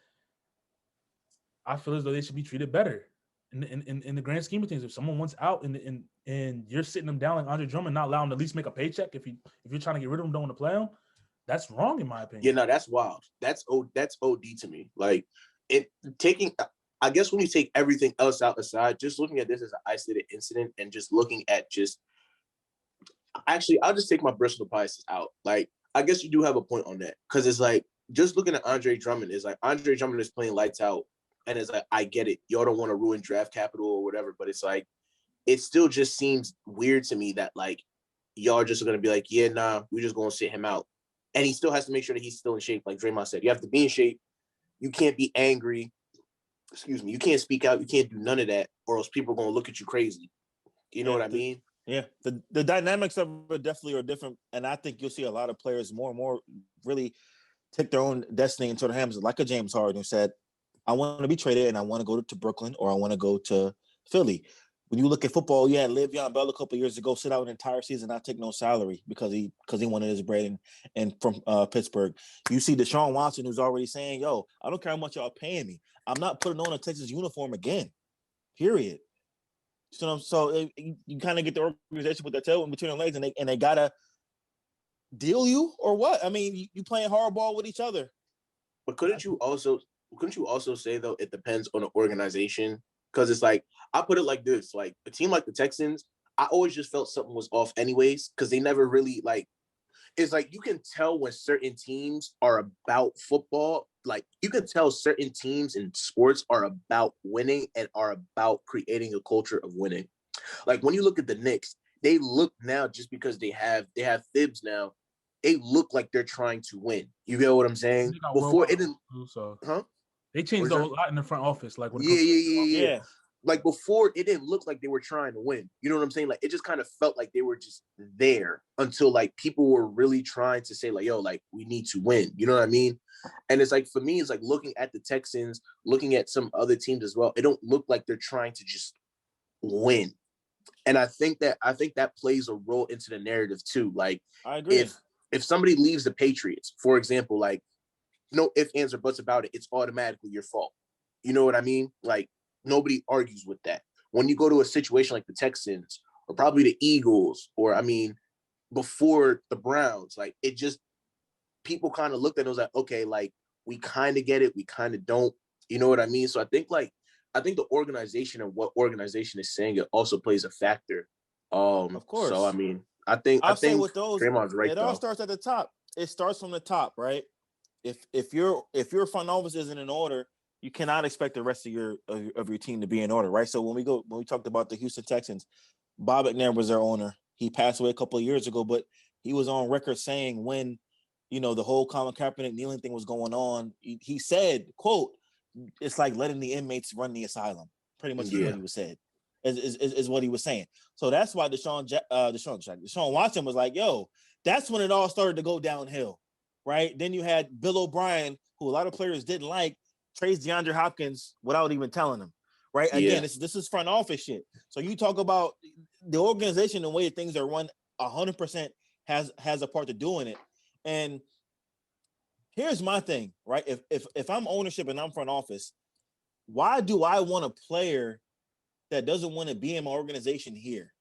[SPEAKER 1] I feel as though they should be treated better in the grand scheme of things. If someone wants out and you're sitting them down like Andre Drummond, not allowing them to at least make a paycheck if you're trying to get rid of them, don't want to play them, that's wrong in my opinion.
[SPEAKER 4] Yeah, no, that's wild. That's OD to me. Like I guess when you take everything else aside, just looking at this as an isolated incident and just looking at actually, I'll just take my personal biases out. Like, I guess you do have a point on that because it's like just looking at Andre Drummond is like Andre Drummond is playing lights out And it's like, I get it. Y'all don't want to ruin draft capital or whatever, but it's like, it still just seems weird to me that like y'all just are gonna be like, yeah, nah, we're just gonna sit him out. And he still has to make sure that he's still in shape. Like Draymond said, you have to be in shape. You can't be angry. Excuse me. You can't speak out. You can't do none of that, or else people are gonna look at you crazy. You know what I mean?
[SPEAKER 2] Yeah. The dynamics of it definitely are different. And I think you'll see a lot of players more and more really take their own destiny into their hands, like a James Harden who said, I want to be traded and I want to go to Brooklyn or I want to go to Philly. When you look at football, you had Le'Veon Bell a couple of years ago sit out an entire season, not take no salary because he wanted his bread and from Pittsburgh. You see Deshaun Watson who's already saying, yo, I don't care how much y'all paying me. I'm not putting on a Texas uniform again, period. So you kind of get the organization with their tail in between their legs and they got to deal you or what? I mean, you playing hardball with each other.
[SPEAKER 4] But couldn't you also say, though, it depends on the organization? Because it's like, I put it like this, like a team like the Texans, I always just felt something was off anyways, because they never really like, it's like you can tell when certain teams are about football. Like you can tell certain teams in sports are about winning and are about creating a culture of winning. Like when you look at the Knicks, they look now just because they have Thibs now, they look like they're trying to win. You get what I'm saying? Before it didn't,
[SPEAKER 1] They changed a whole lot in the front office. Like when
[SPEAKER 4] yeah. Like before, it didn't look like they were trying to win. You know what I'm saying? Like it just kind of felt like they were just there until like people were really trying to say like, yo, like we need to win. You know what I mean? And it's like, for me, it's like looking at the Texans, looking at some other teams as well. It don't look like they're trying to just win. And I think that plays a role into the narrative too. Like
[SPEAKER 2] I agree.
[SPEAKER 4] If somebody leaves the Patriots, for example, like no ifs, ands, or buts about it, it's automatically your fault. You know what I mean? Like nobody argues with that. When you go to a situation like the Texans or probably the Eagles, or I mean, before the Browns, like it just, people kind of looked at it and was like, okay, like we kind of get it, we kind of don't. You know what I mean? So I think the organization and what organization is saying it also plays a factor.
[SPEAKER 2] Of course.
[SPEAKER 4] So I mean, I think
[SPEAKER 2] with those,
[SPEAKER 4] Draymond's right.
[SPEAKER 2] It all starts at the top. It starts from the top, right? If your front office isn't in order, you cannot expect the rest of your team to be in order, right? So when we talked about the Houston Texans, Bob McNair was their owner. He passed away a couple of years ago, but he was on record saying when, the whole Colin Kaepernick kneeling thing was going on, he said, quote, it's like letting the inmates run the asylum. Pretty much is what he was said. Is what he was saying. So that's why Deshaun Watson was like, yo, that's when it all started to go downhill, right? Then you had Bill O'Brien, who a lot of players didn't like, trades DeAndre Hopkins without even telling him, right? Again, this is front office shit. So you talk about the organization, the way things are run, 100% has a part to do in it. And here's my thing, right? If I'm ownership and I'm front office, why do I want a player that doesn't want to be in my organization here,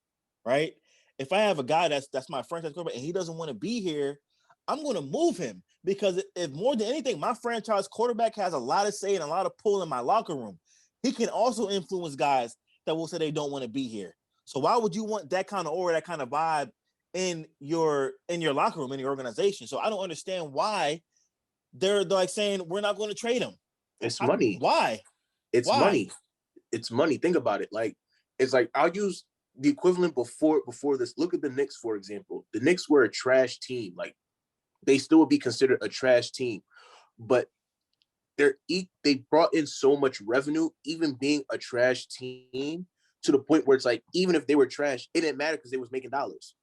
[SPEAKER 2] right? If I have a guy that's my franchise quarterback and he doesn't want to be here, I'm going to move him, because if more than anything, my franchise quarterback has a lot of say and a lot of pull in my locker room. He can also influence guys that will say they don't want to be here. So why would you want that kind of aura, that kind of vibe in your locker room, in your organization? So I don't understand why they're like saying we're not going to trade him.
[SPEAKER 4] It's money.
[SPEAKER 2] Why?
[SPEAKER 4] It's money. It's money. Think about it. Like, it's like, I'll use the equivalent before this. Look at the Knicks, for example. The Knicks were a trash team. Like, they still would be considered a trash team, but they brought in so much revenue, even being a trash team, to the point where it's like, even if they were trash, it didn't matter because they was making dollars.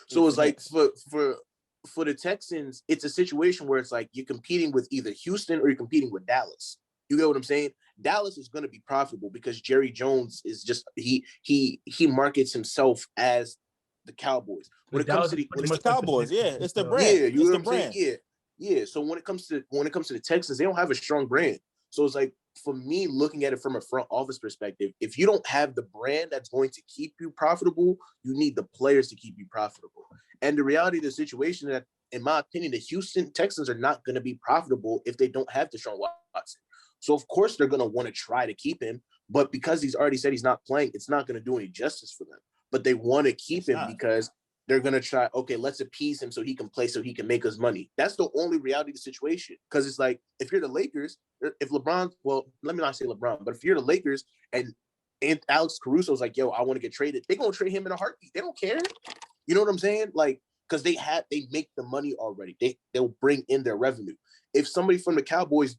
[SPEAKER 4] So it's like for the Texans, it's a situation where it's like you're competing with either Houston or you're competing with Dallas. You get what I'm saying? Dallas is going to be profitable because Jerry Jones is just he markets himself as the Cowboys. When it comes to the
[SPEAKER 2] Cowboys, it's the brand.
[SPEAKER 4] Yeah, you know what I'm saying? Yeah. So when it comes to the Texans, they don't have a strong brand. So it's like, for me, looking at it from a front office perspective, if you don't have the brand that's going to keep you profitable, you need the players to keep you profitable. And the reality of the situation that, in my opinion, the Houston Texans are not going to be profitable if they don't have Deshaun Watson. So of course they're going to want to try to keep him, but because he's already said he's not playing, it's not going to do any justice for them. But they want to keep him because they're going to try, okay, let's appease him so he can play, so he can make us money. That's the only reality of the situation. Because it's like, if you're the Lakers, if LeBron, well, let me not say LeBron, but if you're the Lakers and Alex Caruso's like, yo, I want to get traded, they're going to trade him in a heartbeat. They don't care. You know what I'm saying? Like, because they make the money already. They'll bring in their revenue. If somebody from the Cowboys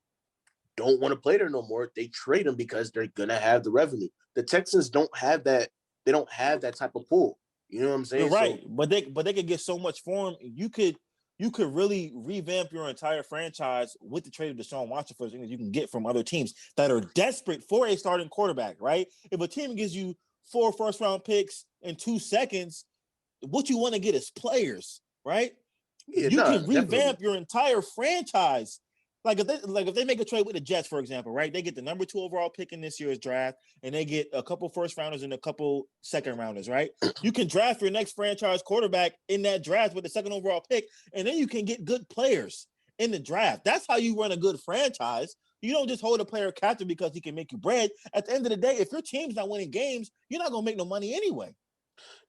[SPEAKER 4] don't want to play there no more, they trade them because they're going to have the revenue. The Texans don't have that. They don't have that type of pull. You know what I'm saying?
[SPEAKER 2] You're right, so, but they could get so much for him. You could really revamp your entire franchise with the trade of Deshaun Watson for things you can get from other teams that are desperate for a starting quarterback, right? If a team gives you 4 first-round picks in 2 seconds, what you want to get is players, right? Yeah, you can revamp your entire franchise. Like if they make a trade with the Jets, for example, right? They get the number 2 overall pick in this year's draft, and they get a couple first rounders and a couple second rounders, right? You can draft your next franchise quarterback in that draft with the 2nd overall pick, and then you can get good players in the draft. That's how you run a good franchise. You don't just hold a player captive because he can make you bread. At the end of the day, if your team's not winning games, you're not gonna make no money anyway.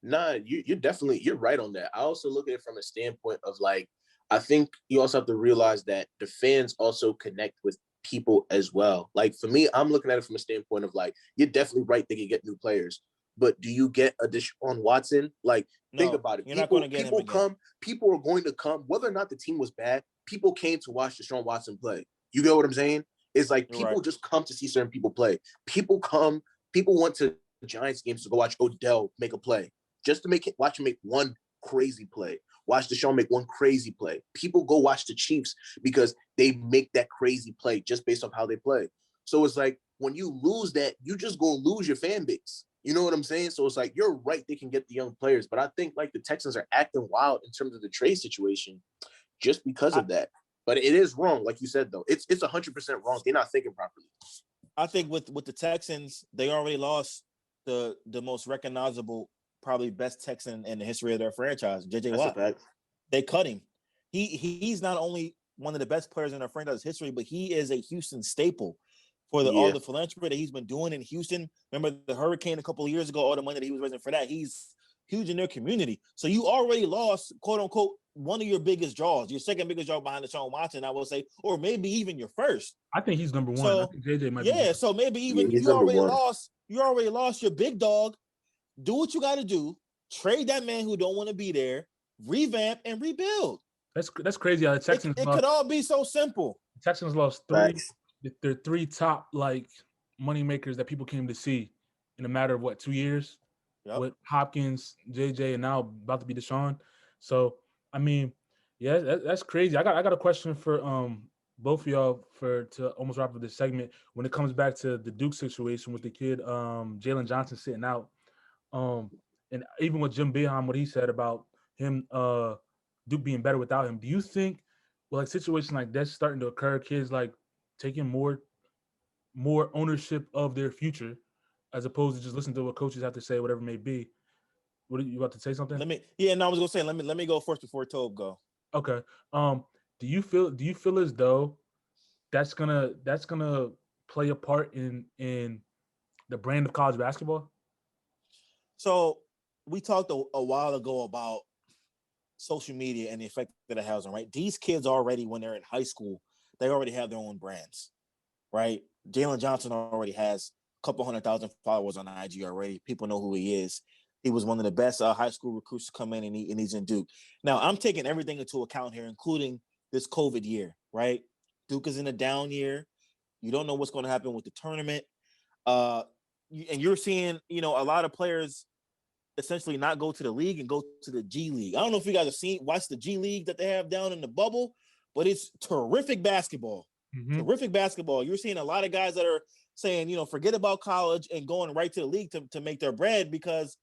[SPEAKER 4] Nah, you're right on that. I also look at it from a standpoint of like, I think you also have to realize that the fans also connect with people as well. Like for me, I'm looking at it from a standpoint of like, you're definitely right. They can get new players, but do you get a Deshaun Watson? Like, think about it.
[SPEAKER 2] You're not going to get him again.
[SPEAKER 4] People are going to come, whether or not the team was bad. People came to watch Deshaun Watson play. You get what I'm saying? It's like people just come to see certain people play. People went to Giants games to go watch Odell make a play, just to watch him make one crazy play. Watch Deshaun make one crazy play. People go watch the Chiefs because they make that crazy play just based on how they play. So it's like when you lose that, you just gonna lose your fan base. You know what I'm saying? So it's like, you're right, they can get the young players, but I think like the Texans are acting wild in terms of the trade situation just because of that. But it is wrong, like you said, though. It's 100% wrong. They're not thinking properly.
[SPEAKER 2] I think with the Texans, they already lost the most recognizable, probably best Texan in the history of their franchise, JJ Watt. They cut him. He's not only one of the best players in their franchise history, but he is a Houston staple for all the philanthropy that he's been doing in Houston. Remember the hurricane a couple of years ago, all the money that he was raising for that. He's huge in their community. So you already lost, quote unquote, one of your biggest draws, your second biggest draw behind Deshaun Watson, I will say, or maybe even your first.
[SPEAKER 1] I think he's number 1.
[SPEAKER 2] So,
[SPEAKER 1] I think JJ might be.
[SPEAKER 2] So maybe even you already lost your big dog. Do what you got to do. Trade that man who don't want to be there. Revamp and rebuild.
[SPEAKER 1] That's crazy. How the Texans
[SPEAKER 2] it could all be so simple.
[SPEAKER 1] The Texans lost 3. They're 3 top like money makers that people came to see in a matter of 2 years. Yep. With Hopkins, JJ, and now about to be Deshaun. So I mean, yeah, that's crazy. I got a question for both of y'all to almost wrap up this segment. When it comes back to the Duke situation with the kid Jalen Johnson sitting out, and even with Jim Boeheim, what he said about him Duke being better without him. Do you think like situations like that starting to occur, kids like taking more ownership of their future as opposed to just listening to what coaches have to say, whatever it may be? What are you about to say something?
[SPEAKER 2] I was gonna say let me go first before Tobe go.
[SPEAKER 1] Okay. Do you feel as though that's gonna play a part in the brand of college basketball?
[SPEAKER 2] So we talked a while ago about social media and the effect that it has on, right? These kids already, when they're in high school, they already have their own brands, right? Jalen Johnson already has a couple 100,000 followers on IG already. People know who he is. He was one of the best high school recruits to come in, and he's in Duke. Now, I'm taking everything into account here, including this COVID year, right? Duke is in a down year. You don't know what's going to happen with the tournament. And you're seeing, a lot of players essentially not go to the league and go to the G League. I don't know if you guys have watched the G League that they have down in the bubble, but it's terrific basketball. Mm-hmm. Terrific basketball. You're seeing a lot of guys that are saying, forget about college and going right to the league to make their bread, because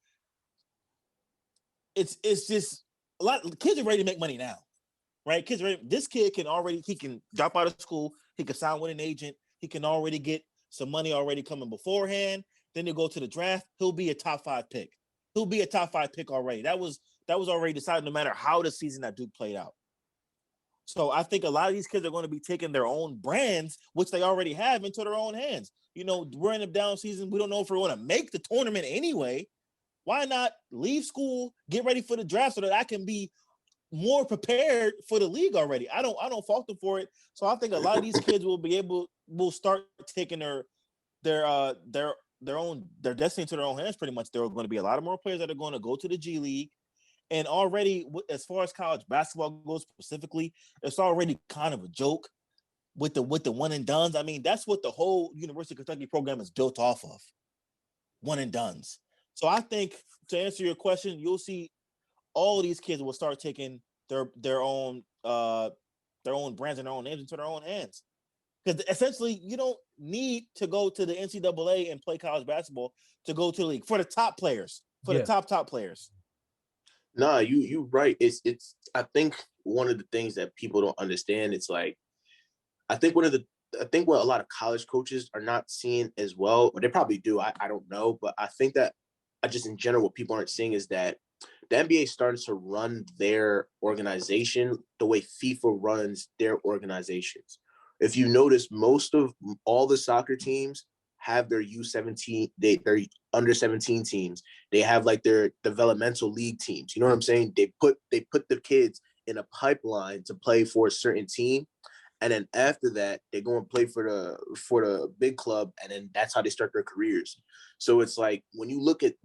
[SPEAKER 2] it's just a lot. Kids are ready to make money now, right? This kid he can drop out of school. He can sign with an agent. He can already get some money already coming beforehand. Then he'll go to the draft. He'll be a top 5 pick. He'll be a top 5 pick already. That was already decided, no matter how the season at Duke played out. So I think a lot of these kids are going to be taking their own brands, which they already have, into their own hands. We're in a down season. We don't know if we're going to make the tournament anyway. Why not leave school, get ready for the draft so that I can be more prepared for the league already? I don't fault them for it. So I think a lot of these kids will start taking their destiny to their own hands pretty much. There are going to be a lot of more players that are going to go to the G League. And already, as far as college basketball goes specifically, it's already kind of a joke with the one and dones. I mean, that's what the whole University of Kentucky program is built off of, one and dones. So I think, to answer your question, you'll see all of these kids will start taking their own brands and their own names into their own hands. Because essentially, you don't need to go to the NCAA and play college basketball to go to the league for the top players, the top players.
[SPEAKER 4] Nah, you right. It's I think one of the things that people don't understand, it's like, I think what a lot of college coaches are not seeing as well, or they probably do, I don't know, but I think that just in general, what people aren't seeing is that the NBA started to run their organization the way FIFA runs their organizations. If you notice, most of all the soccer teams have their U17, their under 17 teams. They have like their developmental league teams. You know what I'm saying? They put the kids in a pipeline to play for a certain team. And then after that, they go and play for the big club, and then that's how they start their careers. So it's like when you look at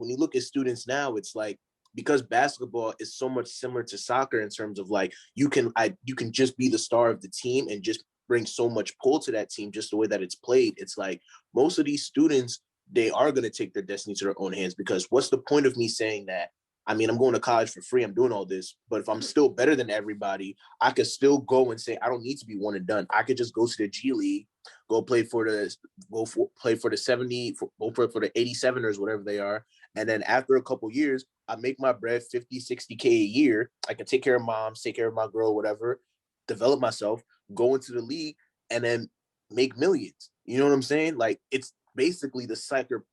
[SPEAKER 4] students now, it's like, because basketball is so much similar to soccer in terms of like you can just be the star of the team and just bring so much pull to that team just the way that it's played. It's like most of these students, they are going to take their destiny to their own hands, because what's the point of me saying that, I mean, I'm going to college for free, I'm doing all this, but if I'm still better than everybody, I could still go and say, I don't need to be one and done. I could just go to the G League, play for the 70, go for the 87ers, whatever they are. And then after a couple years, I make my bread, 50, 60K a year. I can take care of moms, take care of my girl, whatever, develop myself, go into the league, and then make millions. You know what I'm saying? Like, it's basically the soccer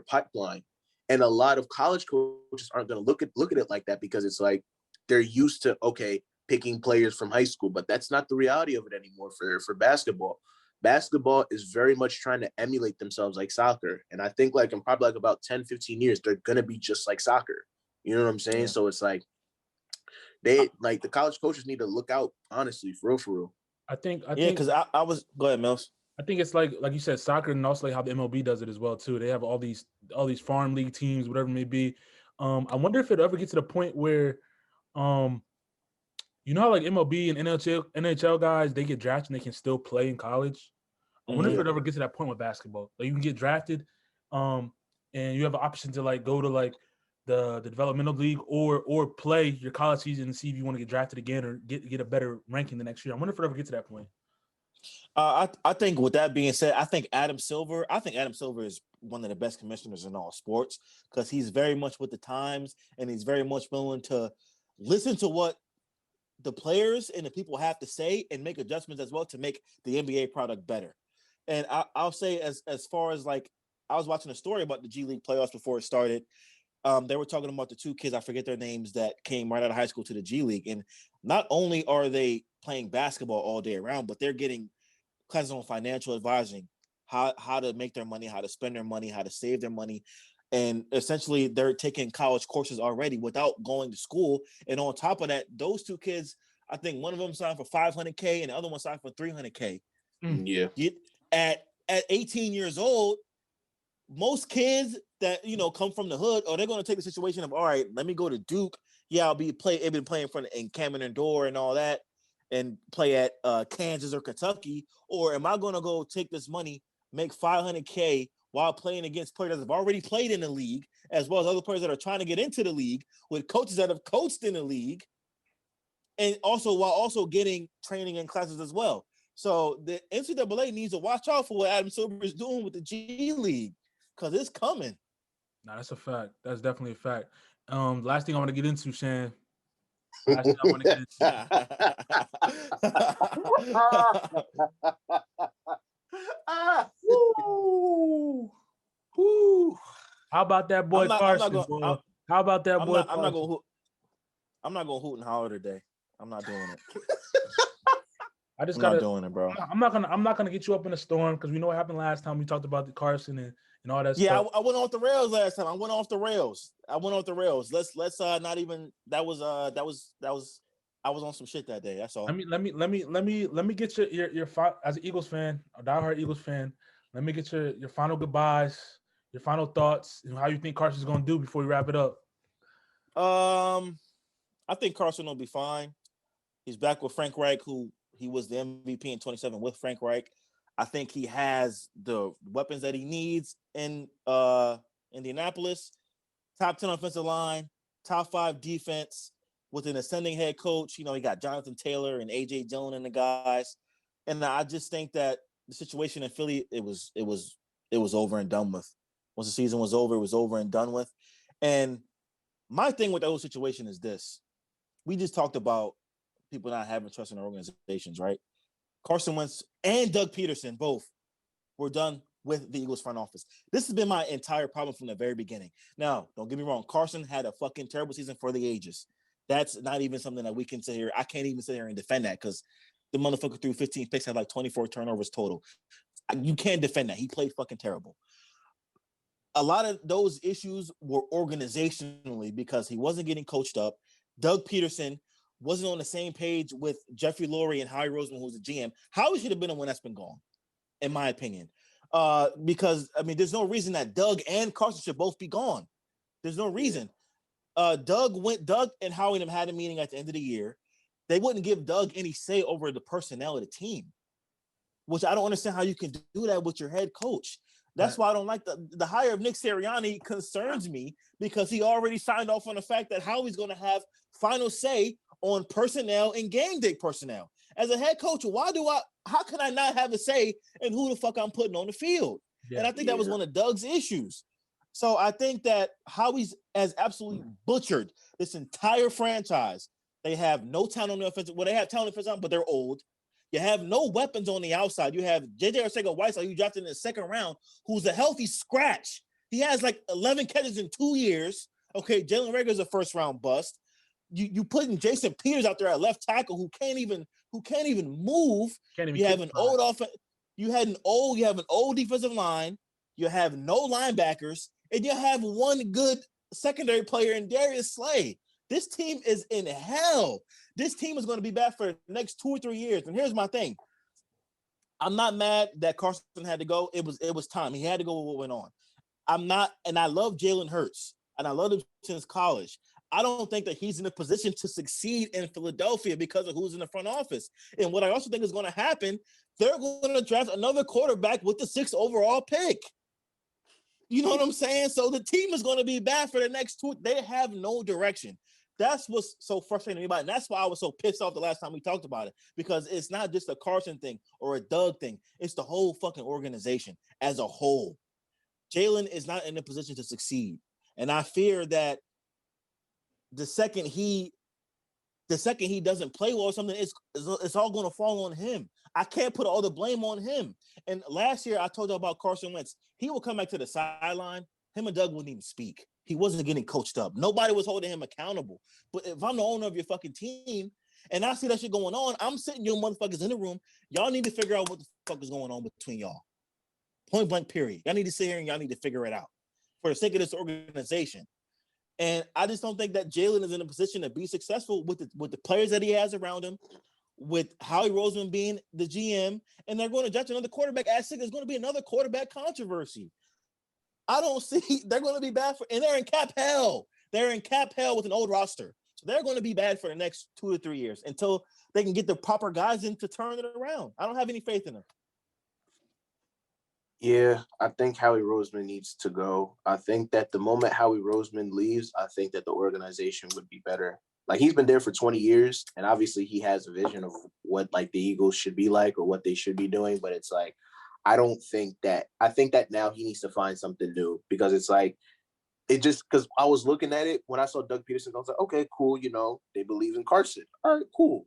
[SPEAKER 4] pipeline. And a lot of college coaches aren't going to look at it like that, because it's like they're used to, okay, picking players from high school, but that's not the reality of it anymore for basketball. Basketball is very much trying to emulate themselves like soccer. And I think like in probably like about 10, 15 years, they're going to be just like soccer. You know what I'm saying? Yeah. So it's like the college coaches need to look out, honestly, for real.
[SPEAKER 1] I think
[SPEAKER 2] because I was, go ahead, Mills.
[SPEAKER 1] I think it's like you said, soccer, and also like how the MLB does it as well too. They have all these farm league teams, whatever it may be. I wonder if it'll ever get to the point where, you know how like MLB and NHL guys, they get drafted and they can still play in college. I wonder if it ever gets to that point with basketball. Like you can get drafted, and you have an option to like go to like the developmental league or play your college season and see if you want to get drafted again or get a better ranking the next year. I wonder if it ever gets to that point.
[SPEAKER 2] I think with that being said, I think Adam Silver is one of the best commissioners in all sports, because he's very much with the times, and he's very much willing to listen to what the players and the people have to say and make adjustments as well to make the NBA product better. And I'll say as far as like, I was watching a story about the G League playoffs before it started. They were talking about the two kids, I forget their names, that came right out of high school to the G League. And not only are they playing basketball all day around, but they're getting classes on financial advising, how to make their money, how to spend their money, how to save their money. And essentially they're taking college courses already without going to school. And on top of that, those two kids, I think one of them signed for $500K and the other one signed for $300K.
[SPEAKER 4] Yeah.
[SPEAKER 2] At 18 years old, most kids that, come from the hood, they're going to take the situation of, all right, let me go to Duke. Yeah, I'll be playing in front of in Cameron and Door and all that, and play at Kansas or Kentucky, or am I going to go take this money, make $500K while playing against players that have already played in the league, as well as other players that are trying to get into the league, with coaches that have coached in the league, and while getting training and classes as well. So the NCAA needs to watch out for what Adam Silver is doing with the G League, because it's coming.
[SPEAKER 1] No, that's a fact. That's definitely a fact. Last thing I want to get into, Shan. Last thing I want to get into. Woo! Woo! How about that boy Carson? How about that boy?
[SPEAKER 2] I'm not gonna hoot and holler today. I'm not doing it.
[SPEAKER 1] I'm not doing it, bro. I'm not gonna get you up in a storm, because we know what happened last time we talked about the Carson and all that
[SPEAKER 2] stuff.
[SPEAKER 1] Yeah,
[SPEAKER 2] I went off the rails last time. I went off the rails. Let's not even. That was. I was on some shit that day. That's all.
[SPEAKER 1] Let me get your as an Eagles fan, a diehard Eagles fan. Let me get your final goodbyes, your final thoughts, and how you think Carson's going to do before we wrap it up.
[SPEAKER 2] I think Carson will be fine. He's back with Frank Reich, who he was the MVP in 27 with Frank Reich. I think he has the weapons that he needs in Indianapolis. Top 10 offensive line, top 5 defense with an ascending head coach. You know, he got Jonathan Taylor and AJ Dillon and the guys. And I just think that the situation in Philly, it was over and done with. Once the season was over and done with. And my thing with the whole situation is this. We just talked about people not having trust in their organizations, right? Carson Wentz and Doug Peterson both were done with the Eagles front office. This has been my entire problem from the very beginning. Now, don't get me wrong. Carson had a fucking terrible season for the ages. That's not even something that we can sit here. I can't even sit here and defend that because the motherfucker threw 15 picks, had like 24 turnovers total. You can't defend that. He played fucking terrible. A lot of those issues were organizationally because he wasn't getting coached up. Doug Peterson wasn't on the same page with Jeffrey Lurie and Howie Roseman, who's the GM. Howie should have been the one that's been gone, in my opinion. Because, I mean, there's no reason that Doug and Carson should both be gone. There's no reason. Doug and Howie and them had a meeting at the end of the year. They wouldn't give Doug any say over the personnel of the team, which I don't understand how you can do that with your head coach. That's why I don't like the hire of Nick Sirianni concerns me because he already signed off on the fact that Howie's going to have final say on personnel and game day personnel. As a head coach, how can I not have a say in who the fuck I'm putting on the field? Yeah, and I think that was one of Doug's issues. So I think that Howie's has absolutely butchered this entire franchise. They have no talent on the offensive. Well, they have talent on the offensive, but they're old. You have no weapons on the outside. You have J.J. Arcega-Whiteside, who drafted in the second round, who's a healthy scratch. He has like 11 catches in 2 years. Okay, Jalen Reagor's a first-round bust. You putting Jason Peters out there at left tackle who can't even move. You have an old defensive line. You have no linebackers, and you have one good secondary player in Darius Slay. This team is in hell. This team is going to be bad for the next 2 or 3 years. And here's my thing. I'm not mad that Carson had to go. It was time. He had to go with what went on. I love Jalen Hurts, and I love him since college. I don't think that he's in a position to succeed in Philadelphia because of who's in the front office. And what I also think is going to happen, they're going to draft another quarterback with the 6th overall pick. You know what I'm saying? So the team is going to be bad for the next 2. They have no direction. That's what's so frustrating to me about it. And that's why I was so pissed off the last time we talked about it, because it's not just a Carson thing or a Doug thing. It's the whole fucking organization as a whole. Jalen is not in a position to succeed. And I fear that the second he doesn't play well or something, it's all going to fall on him. I can't put all the blame on him. And last year, I told you about Carson Wentz. He will come back to the sideline. Him and Doug wouldn't even speak. He wasn't getting coached up. Nobody was holding him accountable. But if I'm the owner of your fucking team and I see that shit going on, I'm sitting you motherfuckers in the room. Y'all need to figure out what the fuck is going on between y'all. Point blank, period. Y'all need to sit here and y'all need to figure it out for the sake of this organization. And I just don't think that Jalen is in a position to be successful with the players that he has around him, with Howie Roseman being the GM, and they're going to draft another quarterback at 6. There's going to be another quarterback controversy. I don't see they're going to be bad and they're in cap hell. They're in cap hell with an old roster. So they're going to be bad for the next 2 to 3 years until they can get the proper guys in to turn it around. I don't have any faith in them.
[SPEAKER 4] Yeah, I think Howie Roseman needs to go. I think that the moment Howie Roseman leaves, I think that the organization would be better. Like, he's been there for 20 years, and obviously he has a vision of what, like, the Eagles should be like or what they should be doing, but it's like, I think that now he needs to find something new, because it's like, because I was looking at it when I saw Doug Peterson, I was like, okay, cool, they believe in Carson. All right, cool.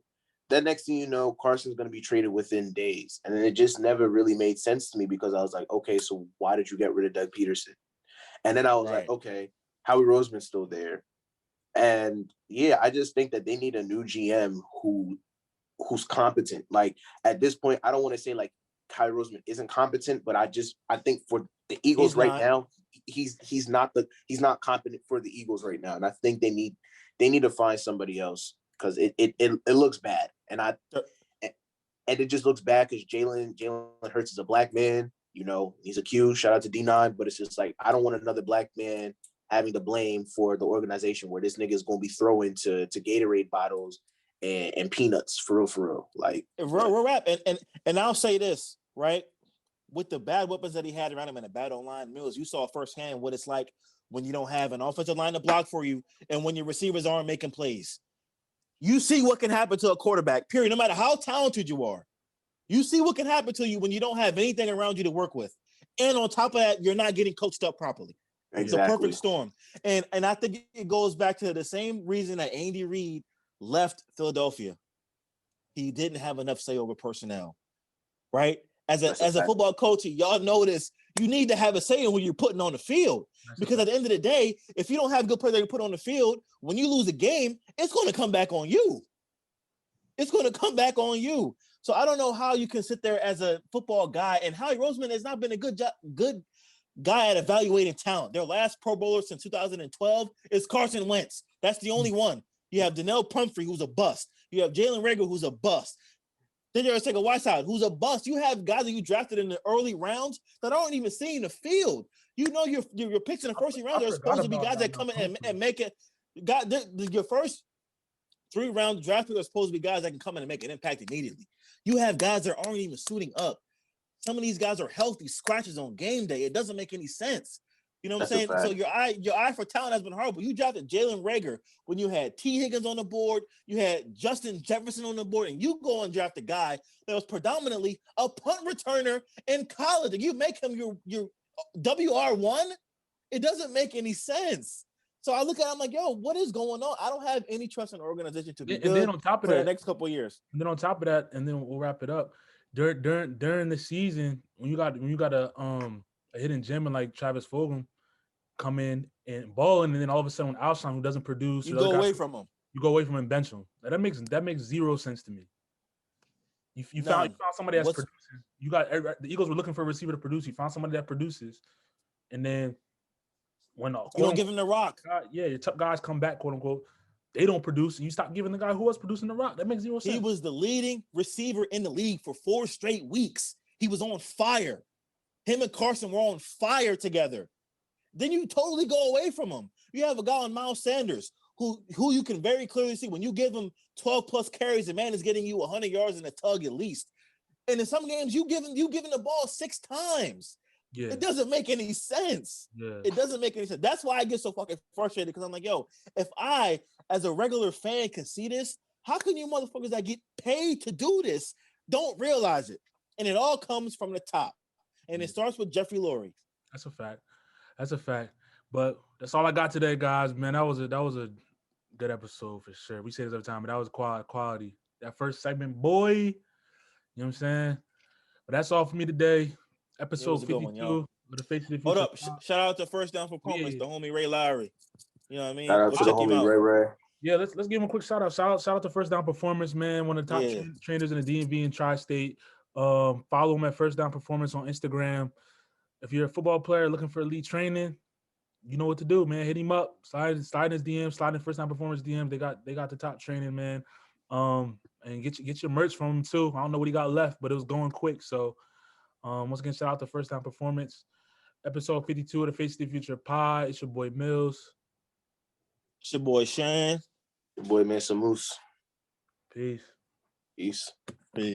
[SPEAKER 4] Then next thing you know, Carson's going to be traded within days. And then it just never really made sense to me, because I was like, okay, so why did you get rid of Doug Peterson? And then I was like, okay, Howie Roseman's still there. And yeah, I just think that they need a new GM who's competent. Like, at this point, I don't want to say like Kyrie Roseman isn't competent, but I think for the Eagles now, he's not competent for the Eagles right now, and I think they need to find somebody else because it looks bad, and it just looks bad because Jalen Hurts is a black man. He's accused. Shout out to D9, but it's just like I don't want another black man having the blame for the organization where this nigga is going to be throwing to Gatorade bottles and peanuts for real. Like
[SPEAKER 2] we're rap, and I'll say this right with the bad weapons that he had around him and the bad online Mills, you saw firsthand what it's like when you don't have an offensive line to block for you and when your receivers aren't making plays. You see what can happen to a quarterback, period. No matter how talented you are, you see what can happen to you when you don't have anything around you to work with. And on top of that, you're not getting coached up properly. Exactly. It's a perfect storm. And I think it goes back to the same reason that Andy Reid left Philadelphia. He didn't have enough say over personnel, right? As a football coach, y'all know this. You need to have a say in when you're putting on the field. Because at the end of the day, if you don't have good players that you put on the field, when you lose a game, it's going to come back on you. It's going to come back on you. So I don't know how you can sit there as a football guy, and Howie Roseman has not been a good guy at evaluating talent. Their last Pro Bowler since 2012 is Carson Wentz. That's the only one. You have Donnell Pumphrey, who's a bust. You have Jalen Reagor, who's a bust. Then there's Arcega Whiteside, who's a bust. You have guys that you drafted in the early rounds that aren't even seeing the field. Your picks in the first round are supposed to be guys that come in and make it. Your first 3 round draft picks are supposed to be guys that can come in and make an impact immediately. You have guys that aren't even suiting up. Some of these guys are healthy scratches on game day. It doesn't make any sense. You know what I'm saying? So your eye for talent has been horrible. You drafted Jalen Reagor when you had T. Higgins on the board, you had Justin Jefferson on the board, and you go and draft a guy that was predominantly a punt returner in college, and you make him your WR1? It doesn't make any sense. So I look at it, I'm like, yo, what is going on? I don't have any trust in the organization to be good then on top of that, the next couple of years.
[SPEAKER 1] And then on top of that, and then we'll wrap it up. During the season, when you got a hidden gem like Travis Fulgham come in and ball, and then all of a sudden Alshon, who doesn't produce,
[SPEAKER 2] you go away from him.
[SPEAKER 1] You go away from him and bench him. That makes zero sense to me. You found somebody that's producing. You got the Eagles were looking for a receiver to produce. You found somebody that produces, and then when
[SPEAKER 2] you don't give him the rock.
[SPEAKER 1] Your top guys come back, quote unquote. They don't produce, and you stop giving the guy who was producing the rock. That makes zero sense.
[SPEAKER 2] He was the leading receiver in the league for 4 straight weeks. He was on fire. Him and Carson were on fire together. Then you totally go away from him. You have a guy on Miles Sanders who you can very clearly see when you give him 12 plus carries, the man is getting you 100 yards in a tug at least. And in some games, you give him the ball 6 times. Yeah. It doesn't make any sense. Yeah. It doesn't make any sense. That's why I get so fucking frustrated, because I'm like, yo, if I, as a regular fan, can see this, how can you motherfuckers that get paid to do this don't realize it? And it all comes from the top. And it starts with Jeffrey Lurie.
[SPEAKER 1] That's a fact. But that's all I got today, guys. Man, that was a good episode for sure. We say this every time, but that was quality. That first segment, boy. You know what I'm saying? But that's all for me today. Episode 52 of the Face of the Future.
[SPEAKER 2] Hold up. Shout out to First Down Performance, the homie Ray Lowry. You know what I mean?
[SPEAKER 4] Shout out to the homie Ray.
[SPEAKER 1] Yeah, let's give him a quick shout out. Shout out to First Down Performance, man. One of the top trainers in the DMV and Tri-State. Follow him at First Down Performance on Instagram. If you're a football player looking for elite training, you know what to do, man. Hit him up. Slide his DM. Slide in First Down Performance DM. They got the top training, man. And get your merch from him too. I don't know what he got left, but it was going quick. So once again, shout out to First Down Performance. Episode 52 of the Face of the Future Pod. It's your boy Mills.
[SPEAKER 2] It's your boy Shane.
[SPEAKER 4] Your boy Mansa Moose.
[SPEAKER 1] Peace.
[SPEAKER 4] Peace.